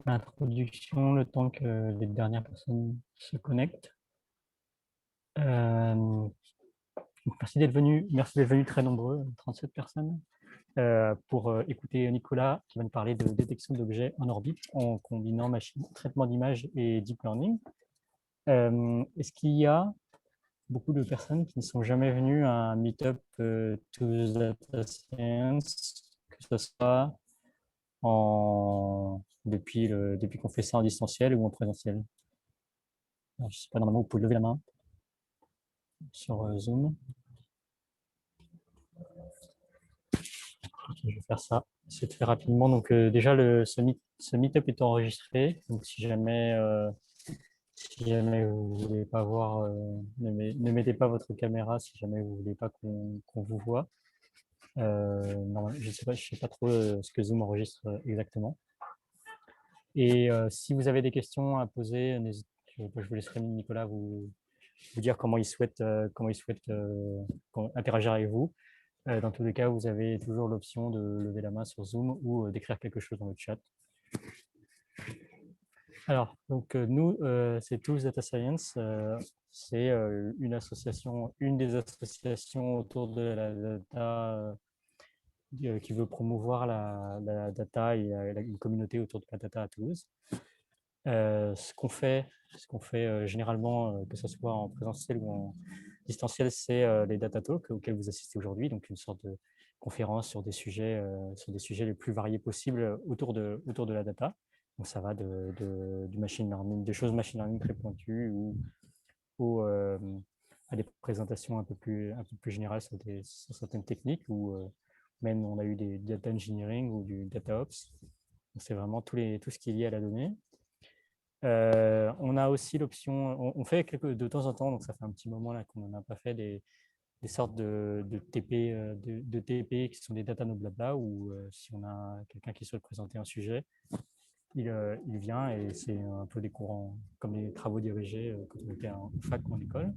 l'introduction, le temps que les dernières personnes se connectent. Euh, merci d'être venus très nombreux, 37 personnes, pour écouter Nicolas qui va nous parler de détection d'objets en orbite en combinant traitement d'images et deep learning. Est-ce qu'il y a beaucoup de personnes qui ne sont jamais venues à un meet-up to Data Science, que ce soit depuis qu'on fait ça en distanciel ou en présentiel? Alors, je ne sais pas, normalement, vous pouvez lever la main sur Zoom. Je vais faire ça. C'est fait rapidement. Donc, déjà, ce meet-up est enregistré. Donc, si jamais vous ne voulez pas voir, ne mettez pas votre caméra si jamais vous ne voulez pas qu'on vous voit. Je ne sais pas trop ce que Zoom enregistre exactement. Et si vous avez des questions à poser, je vous laisserai Nicolas vous dire comment il souhaite interagir avec vous. Dans tous les cas, vous avez toujours l'option de lever la main sur Zoom ou d'écrire quelque chose dans le chat. Alors, donc nous, c'est Tools Data Science. C'est une des associations autour de la data qui veut promouvoir la data et une communauté autour de la data à Toulouse. Ce qu'on fait généralement, que ce soit en présentiel ou en distanciel, c'est les data talks auxquels vous assistez aujourd'hui, donc une sorte de conférence sur des sujets les plus variés possibles autour de la data. Donc ça va du machine learning, des choses machine learning très pointues ou à des présentations un peu plus générales sur certaines techniques, ou même on a eu des data engineering ou du data ops. C'est vraiment tout ce qui est lié à la donnée. On a aussi l'option, on fait de temps en temps, donc ça fait un petit moment là qu'on n'en a pas fait, des sortes de TP qui sont des data no blabla, où si on a quelqu'un qui souhaite présenter un sujet, il vient, et c'est un peu des courants comme les travaux dirigés quand on était en fac ou en école.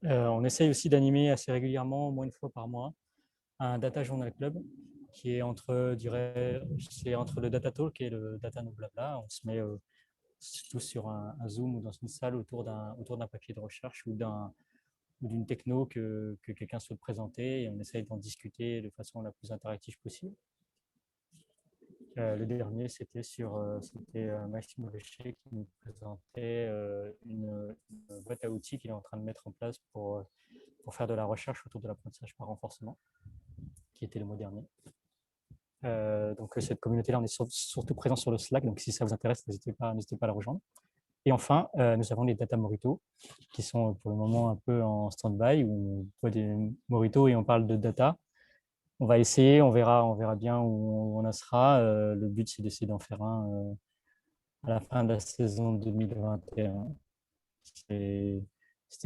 On essaye aussi d'animer assez régulièrement, au moins une fois par mois, un Data Journal Club qui est entre le Data Talk et le Data No Blabla. On se met tous sur un Zoom ou dans une salle autour d'un papier de recherche ou d'une techno que quelqu'un souhaite présenter, et on essaye d'en discuter de façon la plus interactive possible. Le dernier, c'était Maxime Richer qui nous présentait une boîte à outils qu'il est en train de mettre en place pour faire de la recherche autour de l'apprentissage par renforcement, qui était le mois dernier. Donc cette communauté-là, on est surtout présent sur le Slack, donc si ça vous intéresse, n'hésitez pas à la rejoindre. Et enfin, nous avons les Data Morito, qui sont pour le moment un peu en stand-by, où on voit des Morito et on parle de data. On va essayer, on verra bien où on en sera. Le but, c'est d'essayer d'en faire un à la fin de la saison 2021. Stay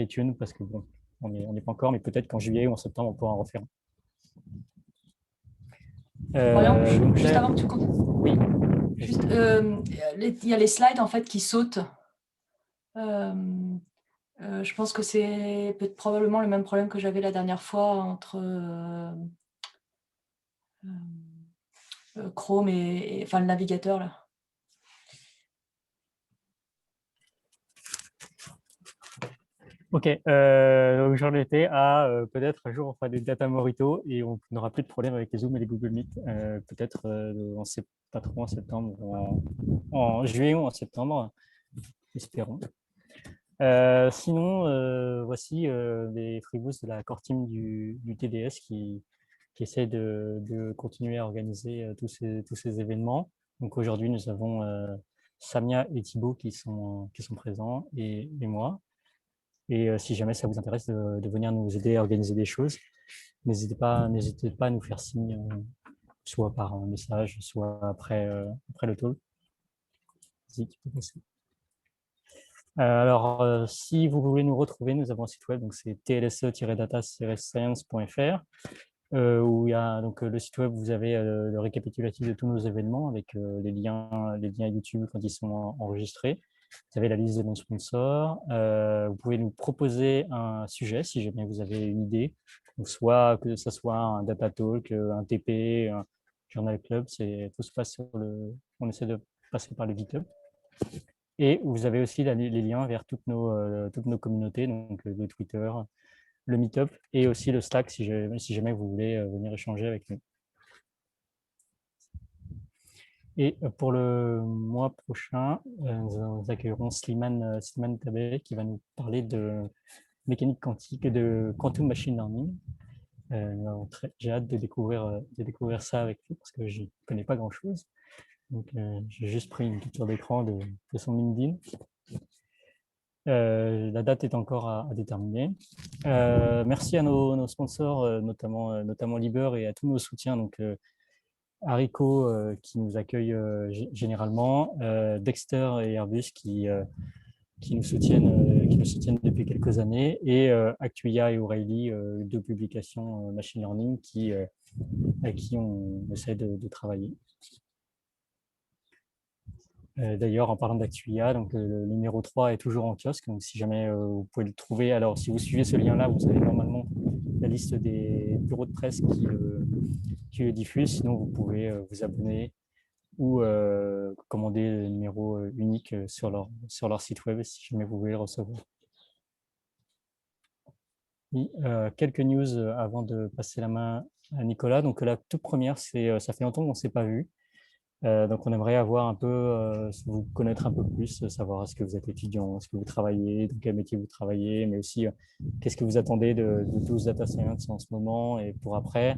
tuned, parce que bon, on n'est pas encore, mais peut-être qu'en juillet ou en septembre, on pourra en refaire un. Juste avant que tu continues. Oui. Il y a les slides en fait qui sautent. Je pense que c'est probablement le même problème que j'avais la dernière fois entre Chrome et enfin le navigateur là. Ok, donc j'en étais à peut-être un jour on fera des data morito et on n'aura plus de problème avec les Zoom et les Google Meet. Peut-être on ne sait pas trop, en septembre, en juillet ou en septembre, espérons. Sinon, voici les freeboosts de la core team du TDS qui essaie de continuer à organiser tous ces événements. Donc aujourd'hui, nous avons Samia et Thibaut qui sont présents, et moi. Et si jamais ça vous intéresse de venir nous aider à organiser des choses, n'hésitez pas à nous faire signe, soit par un message, soit après le talk. Alors, si vous voulez nous retrouver, nous avons un site web, donc c'est tlse-data-science.fr, où il y a donc le site web, vous avez le récapitulatif de tous nos événements avec les liens YouTube quand ils sont enregistrés. Vous avez la liste de nos sponsors. Vous pouvez nous proposer un sujet si jamais vous avez une idée, donc soit que ce soit un data talk, un TP, Journal Club, tout se passe on essaie de passer par le GitHub. Et vous avez aussi les liens vers toutes nos communautés, donc le Twitter, le Meetup et aussi le Slack si jamais vous voulez venir échanger avec nous. Et pour le mois prochain, nous accueillerons Slimane Tabet qui va nous parler de mécanique quantique et de quantum machine learning. J'ai hâte de découvrir ça avec lui parce que je n'y connais pas grand-chose. Donc, j'ai juste pris une capture d'écran de son LinkedIn. La date est encore à déterminer. Merci à nos sponsors, notamment Liber et à tous nos soutiens. Donc, Haricot qui nous accueille généralement, Dexter et Airbus qui nous soutiennent depuis quelques années, et Actuia et O'Reilly, deux publications machine learning avec qui on essaie de travailler. D'ailleurs, en parlant d'Actuia, donc le numéro 3 est toujours en kiosque, donc si jamais vous pouvez le trouver. Alors, si vous suivez ce lien-là, vous avez normalement la liste des bureaux de presse qui le diffusent. Sinon, vous pouvez vous abonner ou commander le numéro unique sur leur site web si jamais vous voulez le recevoir. Oui, quelques news avant de passer la main à Nicolas. Donc, la toute première, ça fait longtemps qu'on ne s'est pas vu. Donc, on aimerait avoir un peu, vous connaître un peu plus, savoir est-ce que vous êtes étudiant, est-ce que vous travaillez, dans quel métier vous travaillez, mais aussi qu'est-ce que vous attendez de 12 Data Science en ce moment et pour après.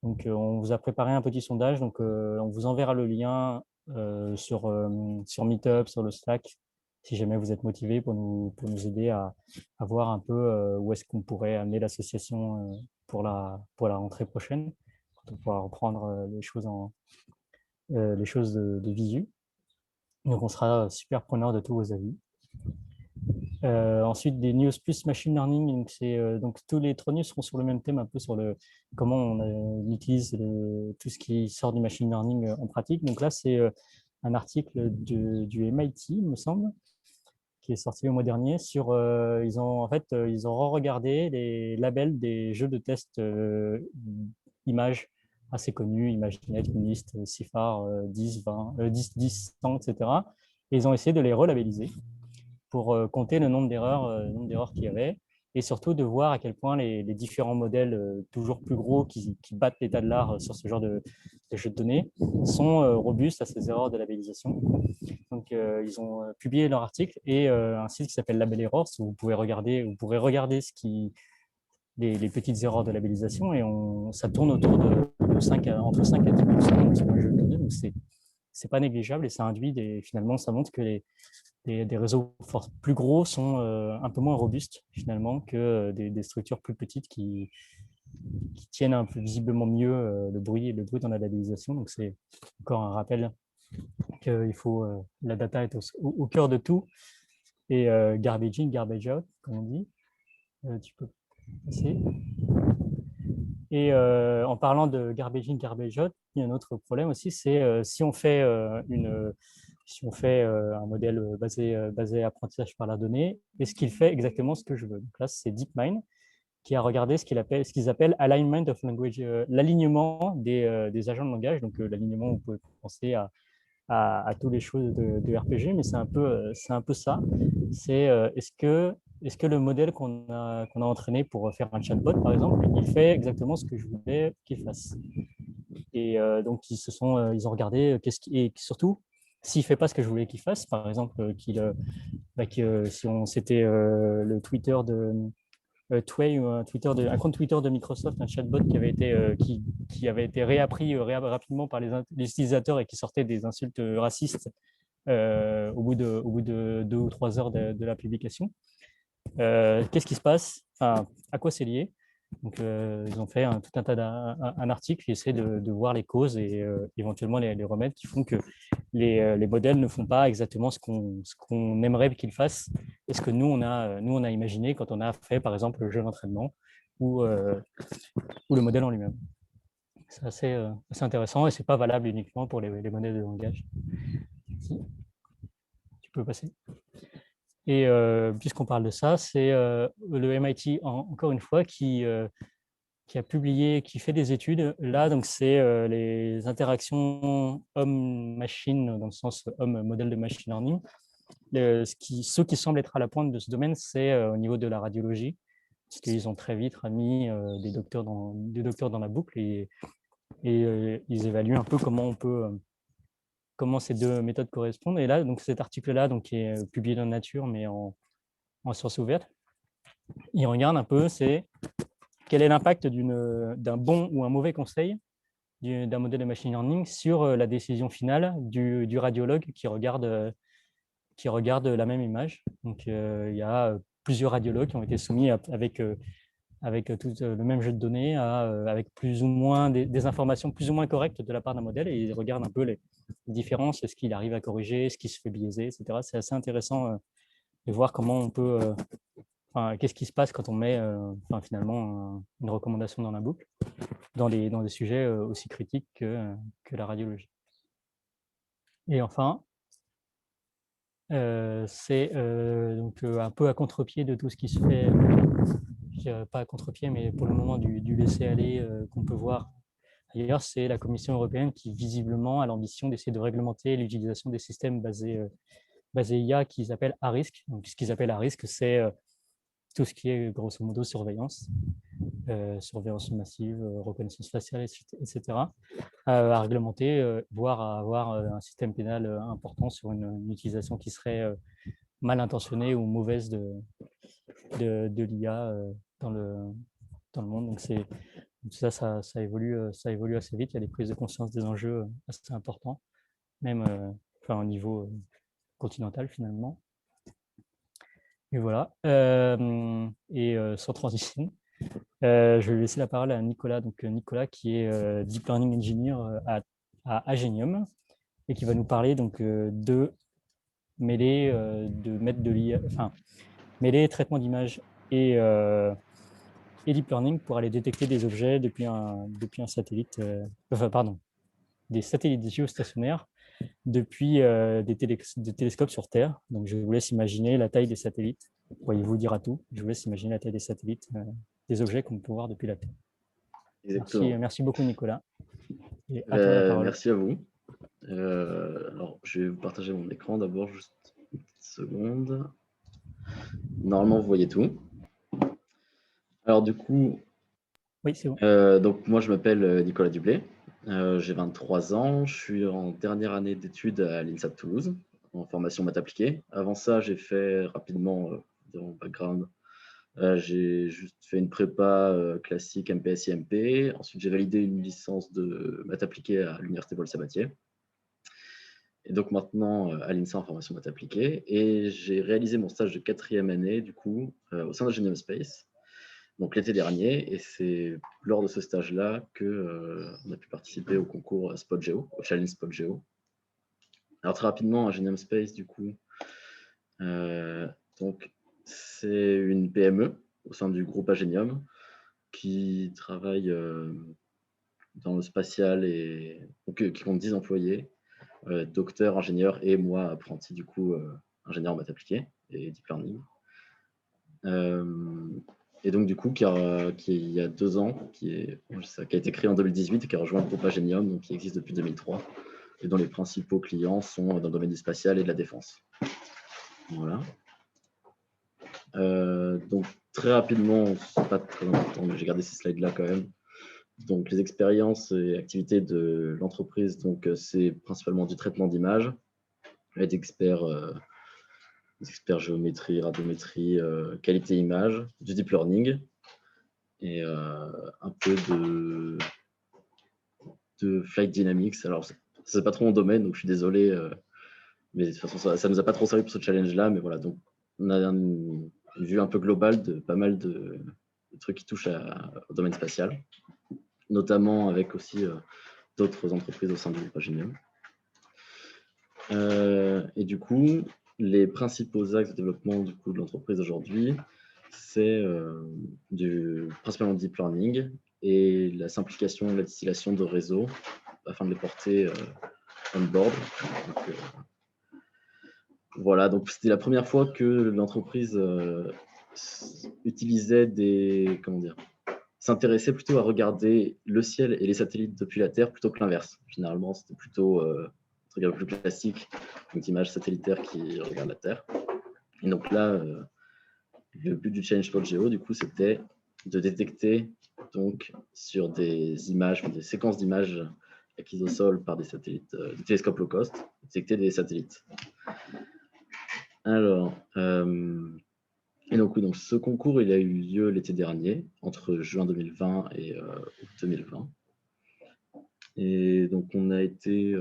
Donc, on vous a préparé un petit sondage, donc on vous enverra le lien sur Meetup, sur le Slack, si jamais vous êtes motivé pour nous aider à voir un peu où est-ce qu'on pourrait amener l'association pour la rentrée prochaine, pour pouvoir reprendre les choses de visu. Donc, on sera super preneur de tous vos avis. Ensuite, des news plus machine learning. Donc, tous les 3 news seront sur le même thème, un peu sur comment on utilise tout ce qui sort du machine learning en pratique. Donc là, c'est un article du MIT, il me semble, qui est sorti le mois dernier. Ils ont re-regardé les labels des jeux de test images assez connus, ImageNet, Unist, CIFAR, 10, 20, 10, 100, etc. Et ils ont essayé de les relabelliser pour compter le nombre d'erreurs qu'il y avait, et surtout de voir à quel point les différents modèles toujours plus gros qui battent l'état de l'art sur ce genre de jeux de données sont robustes à ces erreurs de labellisation. Donc, ils ont publié leur article et un site qui s'appelle Label Errors où vous pourrez regarder les petites erreurs de labellisation, et ça tourne autour entre 5 à 10% sur un jeu de données. Donc, c'est pas négligeable, et ça induit finalement, ça montre que des réseaux plus gros sont un peu moins robustes finalement que des structures plus petites qui tiennent un peu visiblement mieux le bruit dans la labellisation. Donc, c'est encore un rappel que la data est au cœur de tout, et garbage in, garbage out, comme on dit. Tu peux passer. Et en parlant de garbage in, garbage out, il y a un autre problème aussi, c'est si on fait un modèle basé apprentissage par la donnée, est-ce qu'il fait exactement ce que je veux? Donc là, c'est DeepMind qui a regardé ce qu'ils appellent alignment of language, l'alignement des agents de langage. Donc l'alignement, vous pouvez penser à toutes les choses de RPG, mais c'est un peu ça. C'est est-ce que le modèle qu'on a entraîné pour faire un chatbot, par exemple, il fait exactement ce que je voulais qu'il fasse? Et donc, ils ont regardé et surtout, s'il ne fait pas ce que je voulais qu'il fasse, par exemple, si c'était le Twitter de Tway, ou un compte Twitter de Microsoft, un chatbot qui avait été réappris rapidement par les utilisateurs et qui sortait des insultes racistes au bout de 2 ou 3 heures de la publication. Qu'est-ce qui se passe? Enfin, à quoi c'est lié? Donc, ils ont fait tout un tas un article qui essaie de voir les causes et éventuellement les remèdes qui font que les modèles ne font pas exactement ce qu'on aimerait qu'ils fassent et ce que nous on a imaginé quand on a fait, par exemple, le jeu d'entraînement ou le modèle en lui-même. C'est assez intéressant, et ce n'est pas valable uniquement pour les modèles de langage. Si. Tu peux passer. Et puisqu'on parle de ça, c'est le MIT, encore une fois, qui qui a publié, qui fait des études. Là, donc, c'est les interactions homme-machine, dans le sens homme-modèle de machine learning. Ceux qui semblent être à la pointe de ce domaine, c'est au niveau de la radiologie, parce qu'ils ont très vite mis des docteurs dans la boucle et ils évaluent un peu comment ces deux méthodes correspondent. Et là, donc cet article-là, donc, qui est publié dans Nature, mais en source ouverte, il regarde un peu, c'est quel est l'impact d'un bon ou un mauvais conseil d'un modèle de machine learning sur la décision finale du radiologue qui regarde la même image. Donc, il y a plusieurs radiologues qui ont été soumis avec tout le même jeu de données, avec plus ou moins des informations plus ou moins correctes de la part d'un modèle, et ils regardent un peu les différences, ce qu'il arrive à corriger, ce qui se fait biaiser, etc. C'est assez intéressant de voir comment on peut, qu'est-ce qui se passe quand on met finalement une recommandation dans la boucle, dans des sujets aussi critiques que la radiologie. Et enfin, c'est donc un peu à contre-pied de tout ce qui se fait, pas à contre-pied, mais pour le moment du laisser-aller qu'on peut voir ailleurs, c'est la Commission européenne qui visiblement a l'ambition d'essayer de réglementer l'utilisation des systèmes basés IA qu'ils appellent à risque. Donc, ce qu'ils appellent à risque, c'est tout ce qui est grosso modo surveillance, surveillance massive, reconnaissance faciale, etc., à réglementer, voire à avoir un système pénal important sur une utilisation qui serait mal intentionnée ou mauvaise de l'IA dans le monde. Donc, ça évolue assez vite. Il y a des prises de conscience des enjeux assez importants, même au niveau continental finalement. Et voilà. Et sans transition, je vais laisser la parole à Nicolas. Donc Nicolas qui est Deep Learning Engineer à Agenium et qui va nous parler donc de mêler de l'IA, mêler traitement d'image et Deep Learning pour aller détecter des objets depuis un satellite, des satellites géostationnaires depuis des télescopes sur Terre. Donc, je vous laisse imaginer la taille des satellites. Il vous dira tout. Je vous laisse imaginer la taille des satellites, des objets qu'on peut voir depuis la Terre. Merci beaucoup, Nicolas. Et à toi la parole. Merci à vous. Alors, je vais vous partager mon écran d'abord, juste une petite seconde. Normalement, vous voyez tout. Alors, du coup, oui, c'est bon. Donc, moi, je m'appelle Nicolas Dublé. J'ai 23 ans. Je suis en dernière année d'études à l'INSA de Toulouse, en formation maths appliquée. Avant ça, j'ai fait rapidement, dans mon background, j'ai juste fait une prépa classique MPS-IMP. Ensuite, j'ai validé une licence de maths appliquée à l'Université Paul-Sabatier. Et donc maintenant à l'INSA en formation maths appliquée. Et j'ai réalisé mon stage de 4e année, du coup, au sein d'Agenium Space, donc l'été dernier. Et c'est lors de ce stage-là qu'on a pu participer au concours SpotGeo, au challenge SpotGeo. Alors très rapidement, Agenium Space, du coup, donc c'est une PME au sein du groupe Agenium qui travaille dans le spatial et donc, qui compte 10 employés, docteur, ingénieur et moi, apprenti, du coup, ingénieur en maths appliquées et deep learning. Et donc, du coup, qui il y a 2 ans, qui a été créé en 2018 et qui a rejoint le groupe Agenium, donc qui existe depuis 2003, et dont les principaux clients sont dans le domaine du spatial et de la défense. Voilà. Donc, très rapidement, c'est pas très important, mais j'ai gardé ces slides-là quand même. Donc, les expériences et activités de l'entreprise, donc c'est principalement du traitement d'images, des experts géométrie, radiométrie, qualité image, du deep learning et un peu de flight dynamics. Alors, c'est pas trop mon domaine, donc je suis désolé, mais de toute façon, ça nous a pas trop servi pour ce challenge-là. Mais voilà, donc on a une vue un peu globale de pas mal de trucs qui touchent au domaine spatial, notamment avec aussi d'autres entreprises au sein du groupe Agenium. Et du coup, les principaux axes de développement du coup, de l'entreprise aujourd'hui, c'est principalement du deep learning et la simplification, la distillation de réseaux afin de les porter on-board. Voilà, donc c'était la première fois que l'entreprise utilisait des s'intéressait plutôt à regarder le ciel et les satellites depuis la Terre plutôt que l'inverse. Généralement, c'était plutôt un truc un peu plus classique, une image satellitaire qui regarde la Terre. Et donc là, le but du Challenge.geo, du coup, c'était de détecter donc sur des images, des séquences d'images acquises au sol par des satellites, des télescopes low cost, détecter des satellites. Alors, et donc, oui, donc ce concours, il a eu lieu l'été dernier, entre juin 2020 et août 2020. Et donc, on a été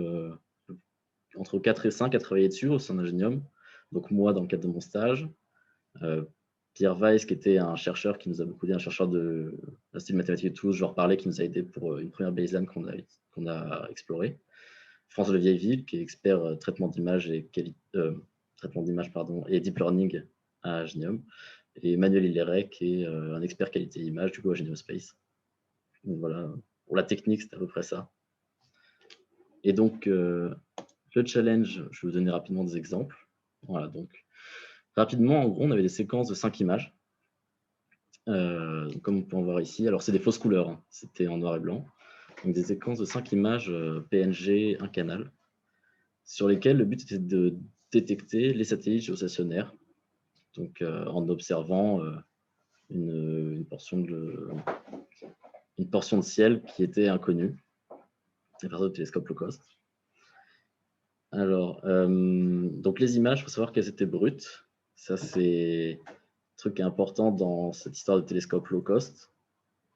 entre 4 et 5 à travailler dessus au sein d'Ingenium. Donc, moi, dans le cadre de mon stage, Pierre Weiss, qui était un chercheur qui nous a beaucoup aidé, un chercheur de l'Institut de mathématiques de Toulouse, je leur parlais, qui nous a aidé pour une première baseline qu'on a explorée. France de Vieilleville, qui est expert traitement d'images et et deep learning à Ingenium. Et Emmanuel Hilleret, qui est un expert qualité image, du coup, à Ingenium Space. Donc voilà, pour la technique, c'est à peu près ça. Et donc, le challenge, je vais vous donner rapidement des exemples. Voilà, donc, rapidement, en gros, on avait des séquences de 5 images. Comme on peut en voir ici. Alors, c'est des fausses couleurs, hein. C'était en noir et blanc. Donc, des séquences de 5 images PNG, un canal, sur lesquelles le but était de détecter les satellites géostationnaires, donc en observant une portion de ciel qui était inconnue à partir de télescope low cost. Alors, donc les images, il faut savoir qu'elles étaient brutes. Ça, c'est un truc important dans cette histoire de télescope low cost,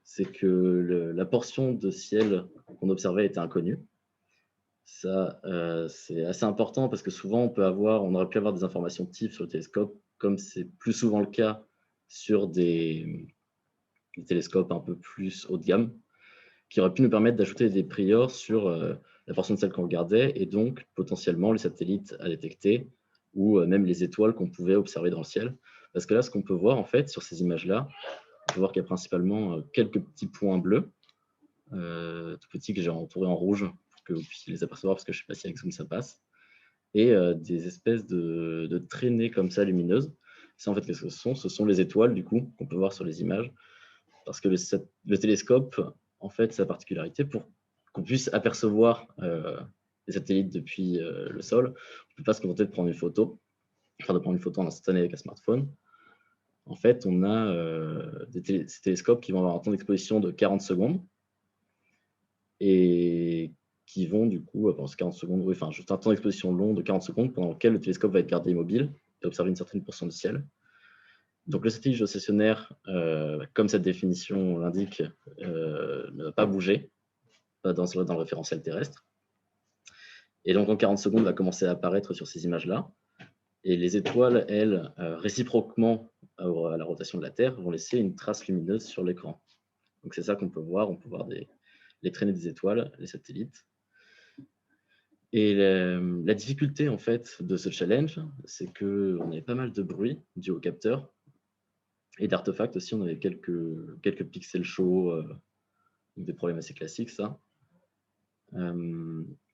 c'est que la portion de ciel qu'on observait était inconnue. Ça, c'est assez important parce que souvent, on aurait pu avoir des informations types sur le télescope, comme c'est plus souvent le cas sur des télescopes un peu plus haut de gamme, qui auraient pu nous permettre d'ajouter des priors sur la portion de ciel qu'on regardait et donc potentiellement les satellites à détecter ou même les étoiles qu'on pouvait observer dans le ciel. Parce que là, ce qu'on peut voir en fait sur ces images-là, on peut voir qu'il y a principalement quelques petits points bleus, tout petits que j'ai entourés en rouge pour que vous puissiez les apercevoir parce que je ne sais pas si avec Zoom ça passe, et des espèces de traînées comme ça lumineuses. Ça, en fait, qu'est-ce que ce sont? Ce sont les étoiles du coup qu'on peut voir sur les images, parce que le télescope, en fait, sa particularité, pour qu'on puisse apercevoir les satellites depuis le sol, on ne peut pas se contenter de prendre une photo, de prendre une photo en instantané avec un smartphone. En fait, on a ces télescopes qui vont avoir un temps d'exposition de 40 secondes et qui vont du coup, pendant ces 40 secondes, juste un temps d'exposition long de 40 secondes pendant lequel le télescope va être gardé immobile et observer une certaine portion du ciel. Donc le satellite géostationnaire, comme cette définition l'indique, ne va pas bouger dans le référentiel terrestre. Et donc en 40 secondes, va commencer à apparaître sur ces images-là. Et les étoiles, elles, réciproquement à la rotation de la Terre, vont laisser une trace lumineuse sur l'écran. Donc c'est ça qu'on peut voir. On peut voir les traînées des étoiles, les satellites. Et la difficulté en fait de ce challenge, c'est qu'on avait pas mal de bruit dû au capteur. Et d'artefacts aussi, on avait quelques pixels chauds, des problèmes assez classiques, ça.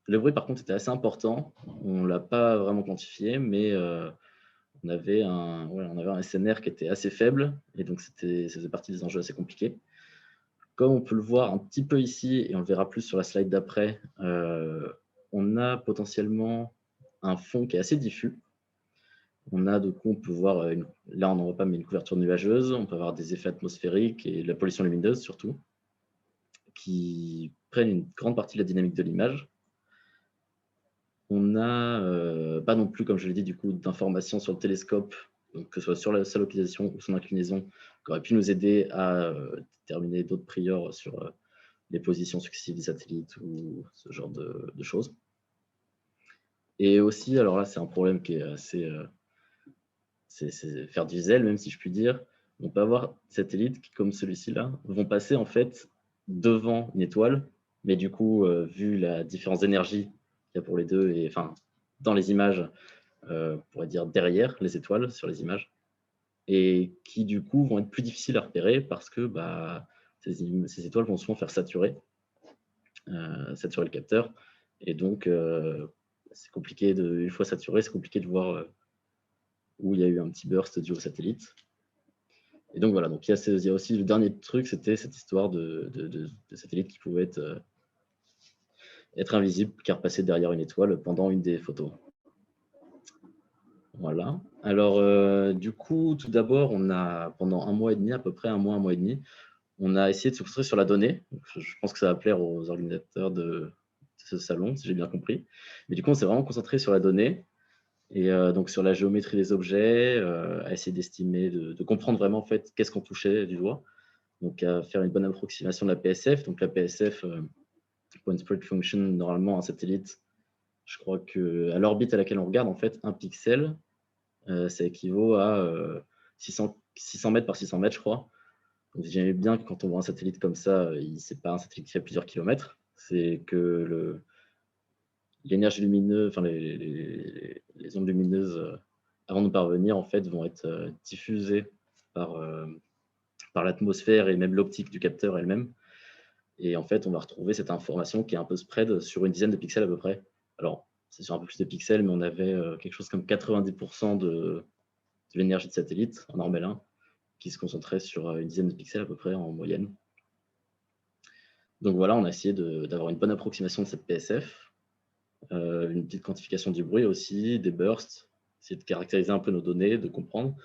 Le bruit, par contre, était assez important. On ne l'a pas vraiment quantifié, mais on avait un SNR qui était assez faible, et donc ça faisait partie des enjeux assez compliqués. Comme on peut le voir un petit peu ici, et on le verra plus sur la slide d'après, on a potentiellement un fond qui est assez diffus. On peut voir, là on n'en voit pas, mais une couverture nuageuse, on peut avoir des effets atmosphériques et de la pollution lumineuse surtout, qui prennent une grande partie de la dynamique de l'image. On n'a pas non plus, comme je l'ai dit, du coup, d'informations sur le télescope, donc que ce soit sur sa localisation ou son inclinaison, qui aurait pu nous aider à déterminer d'autres priors sur les positions successives des satellites ou ce genre de choses. Et aussi, alors là, c'est un problème qui est assez... c'est faire du zèle, même si je puis dire. On peut avoir des satellites qui, comme celui-ci là, vont passer en fait devant une étoile, mais du coup, vu la différence d'énergie qu'il y a pour les deux, et enfin, dans les images, on pourrait dire derrière les étoiles sur les images, et qui du coup vont être plus difficiles à repérer parce que ces étoiles vont souvent faire saturer le capteur, et donc c'est compliqué une fois saturé, c'est compliqué de voir où il y a eu un petit burst dû au satellite. Et donc voilà, donc il y a aussi le dernier truc, c'était cette histoire de satellite qui pouvait être invisible car passer derrière une étoile pendant une des photos. Voilà. Alors, du coup, tout d'abord, pendant un mois et demi, à peu près un mois et demi, on a essayé de se concentrer sur la donnée. Donc, je pense que ça va plaire aux organisateurs de ce salon, si j'ai bien compris. Mais du coup, on s'est vraiment concentré sur la donnée et donc sur la géométrie des objets, à essayer d'estimer, de comprendre vraiment en fait qu'est-ce qu'on touchait du doigt. Donc, à faire une bonne approximation de la PSF. Donc, la PSF, Point Spread Function, normalement, un satellite, je crois qu'à l'orbite à laquelle on regarde, en fait, un pixel, ça équivaut à 600 mètres par 600 mètres, je crois. Donc, j'aimais bien que quand on voit un satellite comme ça, ce n'est pas un satellite qui fait plusieurs kilomètres, c'est que l'énergie lumineuse, enfin les ondes lumineuses, avant de nous parvenir, en fait, vont être diffusées par l'atmosphère et même l'optique du capteur elle-même. Et en fait, on va retrouver cette information qui est un peu spread sur une dizaine de pixels à peu près. Alors, c'est sur un peu plus de pixels, mais on avait quelque chose comme 90% de l'énergie de satellite en Orbel 1 qui se concentrait sur une dizaine de pixels à peu près en moyenne. Donc voilà, on a essayé d'avoir une bonne approximation de cette PSF, une petite quantification du bruit aussi, des bursts, essayer de caractériser un peu nos données, de comprendre.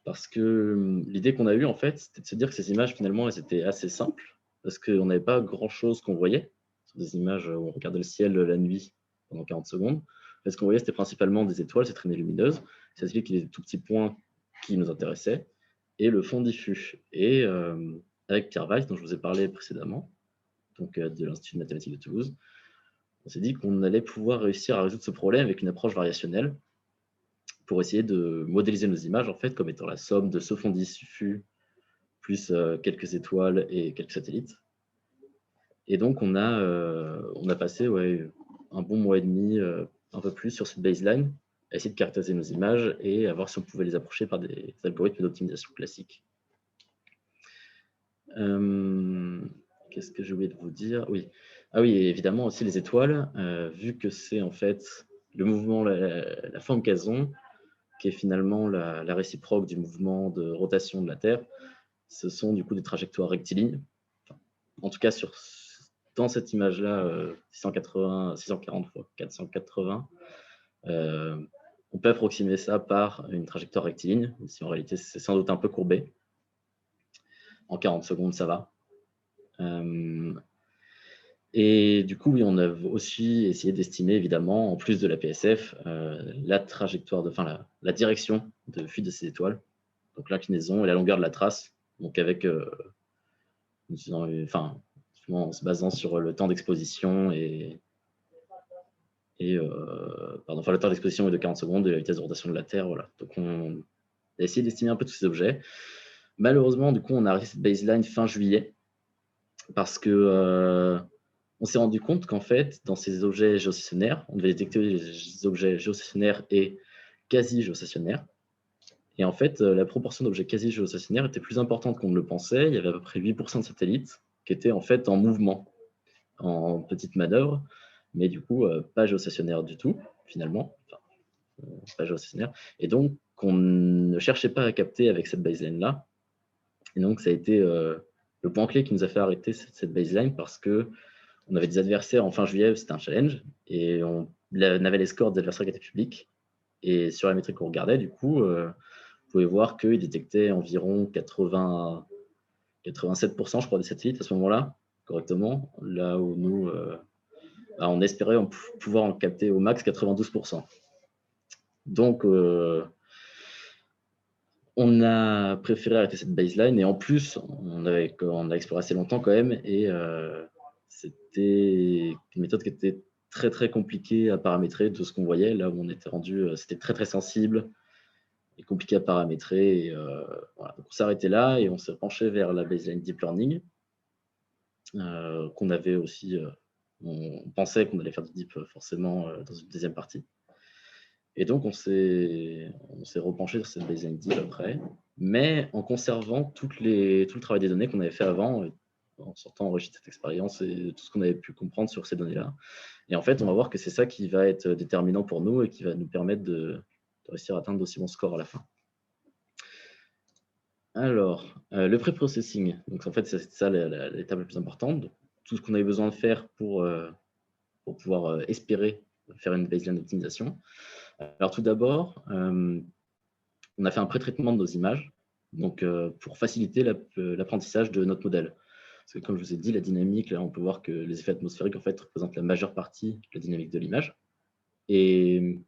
Parce que l'idée qu'on a eue, en fait, c'était de se dire que ces images, finalement, elles étaient assez simples, parce qu'on n'avait pas grand-chose qu'on voyait sur des images où on regardait le ciel la nuit pendant 40 secondes. Ce qu'on voyait, c'était principalement des étoiles, ces traînées lumineuses. Ça veut dire qu'il y a des tout petits points qui nous intéressaient, et le fond diffus. Et avec Pierre Weiss, dont je vous ai parlé précédemment, donc de l'Institut de mathématiques de Toulouse, on s'est dit qu'on allait pouvoir réussir à résoudre ce problème avec une approche variationnelle pour essayer de modéliser nos images en fait comme étant la somme de ce fond diffus plus quelques étoiles et quelques satellites. Et donc on a passé un bon mois et demi, un peu plus sur cette baseline, à essayer de caractériser nos images et à voir si on pouvait les approcher par des algorithmes d'optimisation classiques. Qu'est-ce que j'ai oublié de vous dire? Oui. Ah oui, et évidemment aussi les étoiles, vu que c'est en fait le mouvement, la forme qu'elles ont, qui est finalement la réciproque du mouvement de rotation de la Terre, ce sont du coup des trajectoires rectilignes. Enfin, en tout cas, dans cette image-là, 640 fois 480, on peut approximer ça par une trajectoire rectiligne, même si en réalité c'est sans doute un peu courbé. En 40 secondes, ça va. Et du coup, oui, on a aussi essayé d'estimer, évidemment, en plus de la PSF, la trajectoire, la direction de fuite de ces étoiles, donc l'inclinaison et la longueur de la trace, donc avec, en se basant sur le temps d'exposition le temps d'exposition est de 40 secondes et la vitesse de rotation de la Terre, voilà. Donc on a essayé d'estimer un peu tous ces objets. Malheureusement, du coup, on a arrêté cette baseline fin juillet parce que on s'est rendu compte qu'en fait, dans ces objets géostationnaires, on devait détecter les objets géostationnaires et quasi-géostationnaires. Et en fait, la proportion d'objets quasi-géostationnaires était plus importante qu'on ne le pensait. Il y avait à peu près 8% de satellites qui étaient en fait en mouvement, en petite manœuvre, mais du coup, pas géostationnaires du tout, finalement. Enfin, pas géostationnaires. Et donc, on ne cherchait pas à capter avec cette baseline-là. Et donc, ça a été le point clé qui nous a fait arrêter cette baseline parce que on avait des adversaires en fin juillet, c'était un challenge, et on avait les scores des adversaires qui étaient publics. Et sur la métrique qu'on regardait, du coup, vous pouvez voir qu'ils détectaient environ 87%, je crois, des satellites à ce moment-là, correctement, là où nous, on espérait pouvoir en capter au max 92%. Donc, on a préféré arrêter cette baseline, et en plus, on a exploré assez longtemps quand même, et c'était une méthode qui était très très compliquée à paramétrer de ce qu'on voyait. Là où on était rendu, c'était très très sensible et compliqué à paramétrer. Et, voilà. Donc on s'est arrêté là et on s'est penché vers la baseline deep learning qu'on avait aussi. On pensait qu'on allait faire du deep forcément dans une deuxième partie. Et donc on s'est repenché sur cette baseline deep après, mais en conservant tout le travail des données qu'on avait fait avant, en sortant enrichi de cette expérience et tout ce qu'on avait pu comprendre sur ces données-là. Et en fait, on va voir que c'est ça qui va être déterminant pour nous et qui va nous permettre de réussir à atteindre d'aussi bons scores à la fin. Alors, le pré-processing, donc en fait, c'est ça l'étape la plus importante. Donc, tout ce qu'on avait besoin de faire pour pouvoir espérer faire une baseline d'optimisation. Alors tout d'abord, on a fait un pré-traitement de nos images, donc pour faciliter l'apprentissage de notre modèle. Parce que comme je vous ai dit, la dynamique, là, on peut voir que les effets atmosphériques en fait, représentent la majeure partie de la dynamique de l'image. Et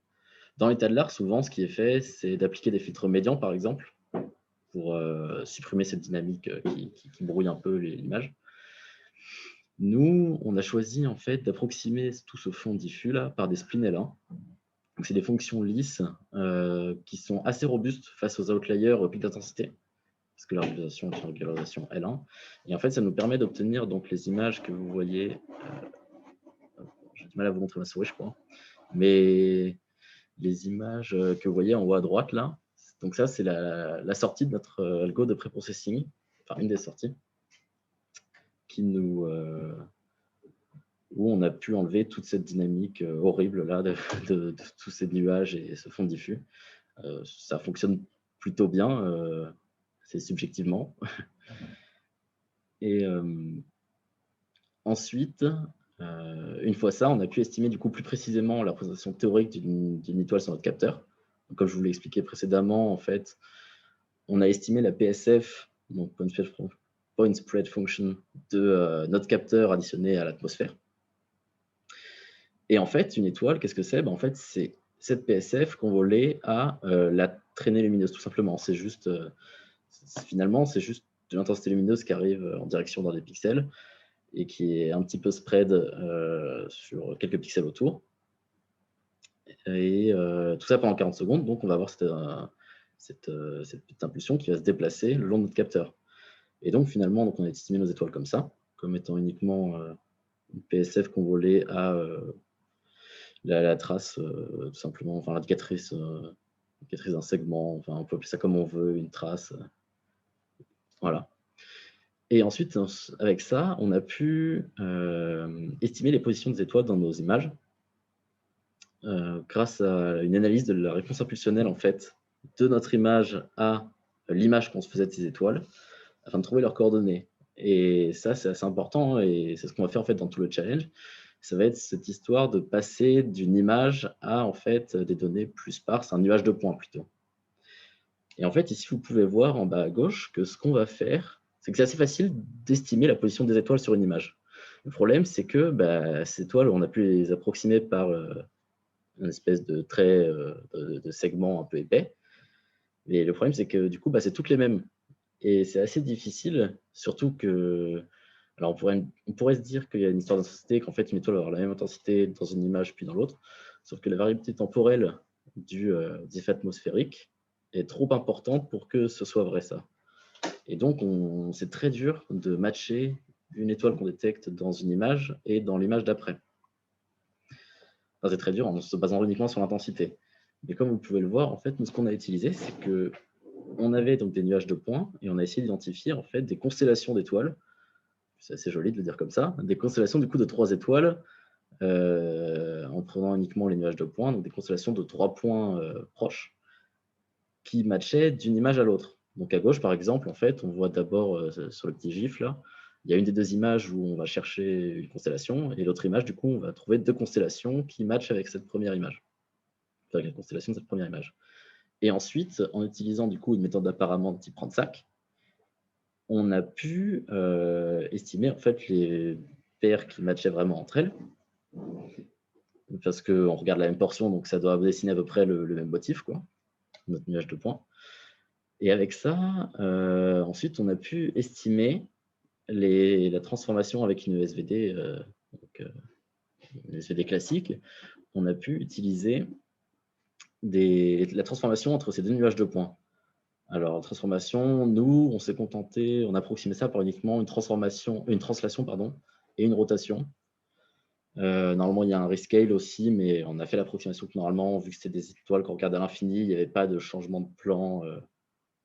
dans l'état de l'art, souvent, ce qui est fait, c'est d'appliquer des filtres médians, par exemple, pour supprimer cette dynamique qui brouille un peu l'image. Nous, on a choisi en fait d'approximer tout ce fond diffus là par des splines L1. Donc, c'est des fonctions lisses qui sont assez robustes face aux outliers aux pics d'intensité, parce que la régularisation est une régularisation L1. Et en fait, ça nous permet d'obtenir donc les images que vous voyez. J'ai du mal à vous montrer ma souris, je crois. Mais les images que vous voyez en haut à droite là, donc ça, c'est la sortie de notre algo de pré-processing, enfin une des sorties, qui nous où on a pu enlever toute cette dynamique horrible là de tous ces nuages et ce fond diffus. Ça fonctionne plutôt bien, c'est subjectivement. Et ensuite, une fois ça, on a pu estimer du coup plus précisément la représentation théorique d'une étoile sur notre capteur. Donc, comme je vous l'ai expliqué précédemment, en fait, on a estimé la PSF, donc Point Spread Function, de notre capteur additionné à l'atmosphère. Et en fait, une étoile, qu'est-ce que c'est? En fait, c'est cette PSF convolée à la traînée lumineuse, tout simplement. C'est juste, finalement, c'est juste de l'intensité lumineuse qui arrive en direction d'un des pixels et qui est un petit peu spread sur quelques pixels autour. Et tout ça pendant 40 secondes. Donc, on va avoir cette petite impulsion qui va se déplacer le long de notre capteur. Et donc, finalement, donc, on a estimé nos étoiles comme ça, comme étant uniquement une PSF convolée à la trace, tout simplement, enfin l'indicatrice d'un segment, enfin on peut appeler ça comme on veut, une trace. Voilà. Et ensuite, avec ça, on a pu estimer les positions des étoiles dans nos images grâce à une analyse de la réponse impulsionnelle en fait, de notre image à l'image qu'on se faisait de ces étoiles, afin de trouver leurs coordonnées. Et ça, c'est assez important, et c'est ce qu'on va faire en fait dans tout le challenge. Ça va être cette histoire de passer d'une image à en fait des données plus sparses, un nuage de points plutôt. Et en fait, ici, vous pouvez voir en bas à gauche que ce qu'on va faire, c'est que c'est assez facile d'estimer la position des étoiles sur une image. Le problème, c'est que ces étoiles, on a pu les approximer par une espèce de trait de segment un peu épais. Mais le problème, c'est que du coup, c'est toutes les mêmes. Et c'est assez difficile, surtout que. Alors, on pourrait se dire qu'il y a une histoire d'intensité, qu'en fait, une étoile va avoir la même intensité dans une image puis dans l'autre, sauf que la variabilité temporelle des effets atmosphériques est trop importante pour que ce soit vrai, ça. Et donc, c'est très dur de matcher une étoile qu'on détecte dans une image et dans l'image d'après. Enfin, c'est très dur en se basant uniquement sur l'intensité. Mais comme vous pouvez le voir, en fait, nous, ce qu'on a utilisé, c'est que on avait donc des nuages de points et on a essayé d'identifier en fait des constellations d'étoiles. C'est assez joli de le dire comme ça. Des constellations du coup de 3 étoiles en prenant uniquement les nuages de points, donc des constellations de 3 points proches qui matchaient d'une image à l'autre. Donc à gauche, par exemple, en fait, on voit d'abord sur le petit gif là, il y a une des deux images où on va chercher une constellation et l'autre image, du coup, on va trouver 2 constellations qui matchent avec cette première image, avec la constellation de cette première image. Et ensuite, en utilisant du coup une méthode d'apparemment de type Randsack, on a pu estimer en fait les paires qui matchaient vraiment entre elles, parce qu'on regarde la même portion, donc ça doit dessiner à peu près le même motif, quoi, notre nuage de points. Et avec ça, ensuite, on a pu estimer la transformation avec une ESVD, une ESVD classique. On a pu utiliser la transformation entre ces deux nuages de points. Alors, transformation, nous, on s'est contenté, on a approximé ça par uniquement une translation et une rotation. Normalement, il y a un rescale aussi, mais on a fait l'approximation que normalement, vu que c'était des étoiles qu'on regarde à l'infini, il n'y avait pas de changement de plan.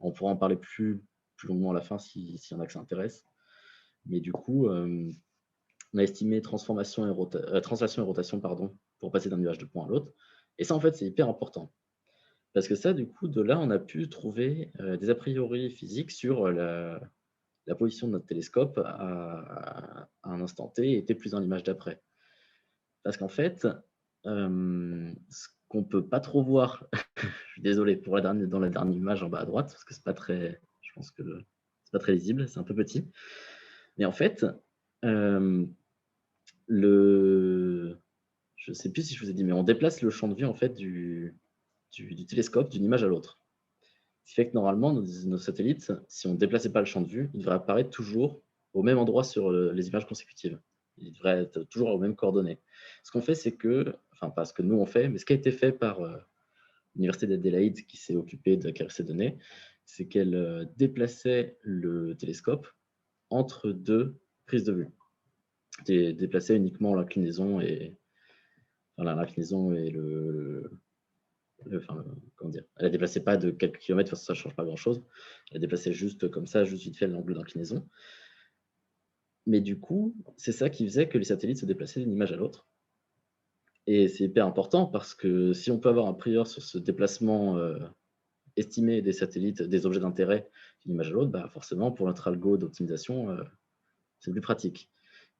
On pourra en parler plus longuement à la fin s'il y en a que ça intéresse. Mais du coup, on a estimé translation et rotation pour passer d'un nuage de point à l'autre. Et ça, en fait, c'est hyper important. Parce que ça, du coup, de là, on a pu trouver des a priori physiques sur la position de notre télescope à un instant T et T plus 1 l'image d'après. Parce qu'en fait, ce qu'on ne peut pas trop voir, je suis désolé pour dans la dernière image en bas à droite, parce que c'est pas très, je pense que c'est pas très lisible, c'est un peu petit. Mais en fait, je ne sais plus si je vous ai dit, mais on déplace le champ de vue en fait du télescope d'une image à l'autre. Ce qui fait que normalement, nos satellites, si on ne déplaçait pas le champ de vue, ils devraient apparaître toujours au même endroit sur les images consécutives. Ils devraient être toujours aux mêmes coordonnées. Ce qu'on fait, c'est que, enfin pas ce que nous on fait, mais ce qui a été fait par l'Université d'Adélaïde qui s'est occupée de acquérir ces données, c'est qu'elle déplaçait le télescope entre deux prises de vue. Déplaçait uniquement l'inclinaison et comment dire, elle ne déplaçait pas de quelques kilomètres, ça ne change pas grand-chose. Elle déplaçait juste comme ça, juste vite fait l'angle d'inclinaison. Mais du coup, c'est ça qui faisait que les satellites se déplaçaient d'une image à l'autre. Et c'est hyper important parce que si on peut avoir un priori sur ce déplacement estimé des satellites, des objets d'intérêt d'une image à l'autre, bah forcément, pour notre algo d'optimisation, c'est plus pratique.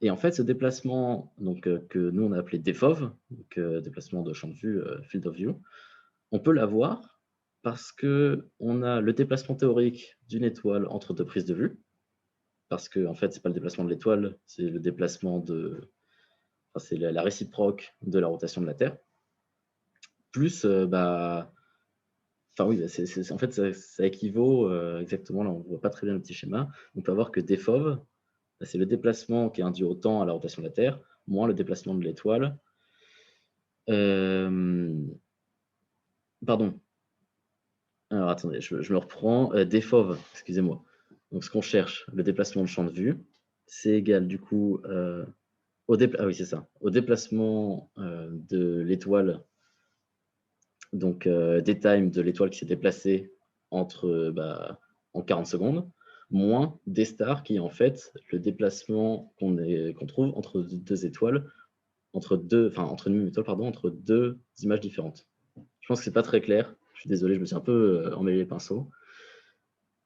Et en fait, ce déplacement donc, que nous, on a appelé DFOV, donc, déplacement de champ de vue, field of view, on peut l'avoir parce qu'on a le déplacement théorique d'une étoile entre deux prises de vue, parce que en fait, ce n'est pas le déplacement de l'étoile, c'est le déplacement c'est la réciproque de la rotation de la Terre, plus, en fait, ça équivaut exactement, là on ne voit pas très bien le petit schéma, on peut avoir que DFOV, c'est le déplacement qui est induit au temps à la rotation de la Terre, moins le déplacement de l'étoile. Pardon. Alors attendez, je me reprends. DFOV, excusez-moi. Donc ce qu'on cherche, le déplacement de champ de vue, c'est égal du coup au déplacement de l'étoile, donc daytime de l'étoile qui s'est déplacée en 40 secondes, moins d star qui est en fait le déplacement qu'on trouve entre deux étoiles, entre deux images différentes. Je pense que c'est pas très clair. Je suis désolé, je me suis un peu emmêlé les pinceaux.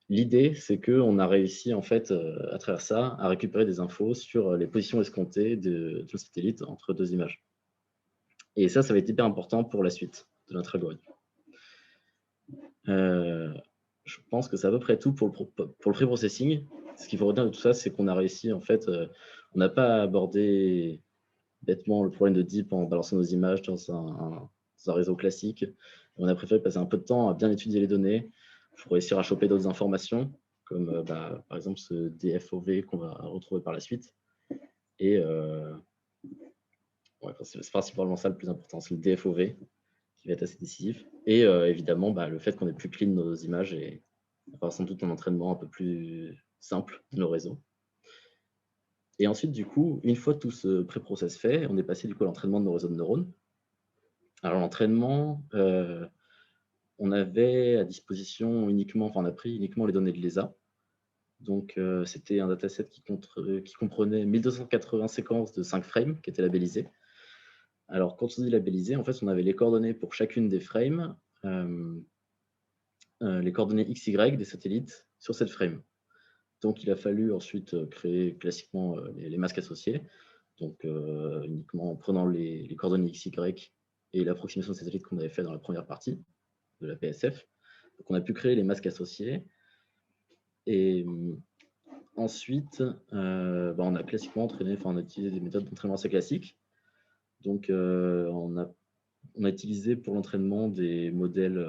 L'idée, c'est qu'on a réussi, en fait, à travers ça, à récupérer des infos sur les positions escomptées de nos satellites entre deux images. Et ça va être hyper important pour la suite de notre algorithme. Je pense que c'est à peu près tout pour le pré-processing. Ce qu'il faut retenir de tout ça, c'est qu'on a réussi, en fait, on n'a pas abordé bêtement le problème de deep en balançant nos images dans un réseau classique. On a préféré passer un peu de temps à bien étudier les données pour réussir à choper d'autres informations, comme par exemple ce DFOV qu'on va retrouver par la suite. Et c'est principalement ça le plus important, c'est le DFOV qui va être assez décisif. Et évidemment, le fait qu'on ait plus clean nos images et avoir sans doute un entraînement un peu plus simple de nos réseaux. Et ensuite, du coup, une fois tout ce pré-process fait, on est passé du coup à l'entraînement de nos réseaux de neurones. Alors l'entraînement, on avait à disposition on a pris uniquement les données de l'ESA. Donc c'était un dataset qui comprenait 1280 séquences de 5 frames qui étaient labellisées. Alors quand on dit labellisé, en fait on avait les coordonnées pour chacune des frames, les coordonnées XY des satellites sur cette frame. Donc il a fallu ensuite créer classiquement les masques associés, donc uniquement en prenant les coordonnées XY et l'approximation de satellites qu'on avait fait dans la première partie de la PSF. Donc on a pu créer les masques associés. Et ensuite, on a classiquement on a utilisé des méthodes d'entraînement assez classiques. Donc on a utilisé pour l'entraînement des modèles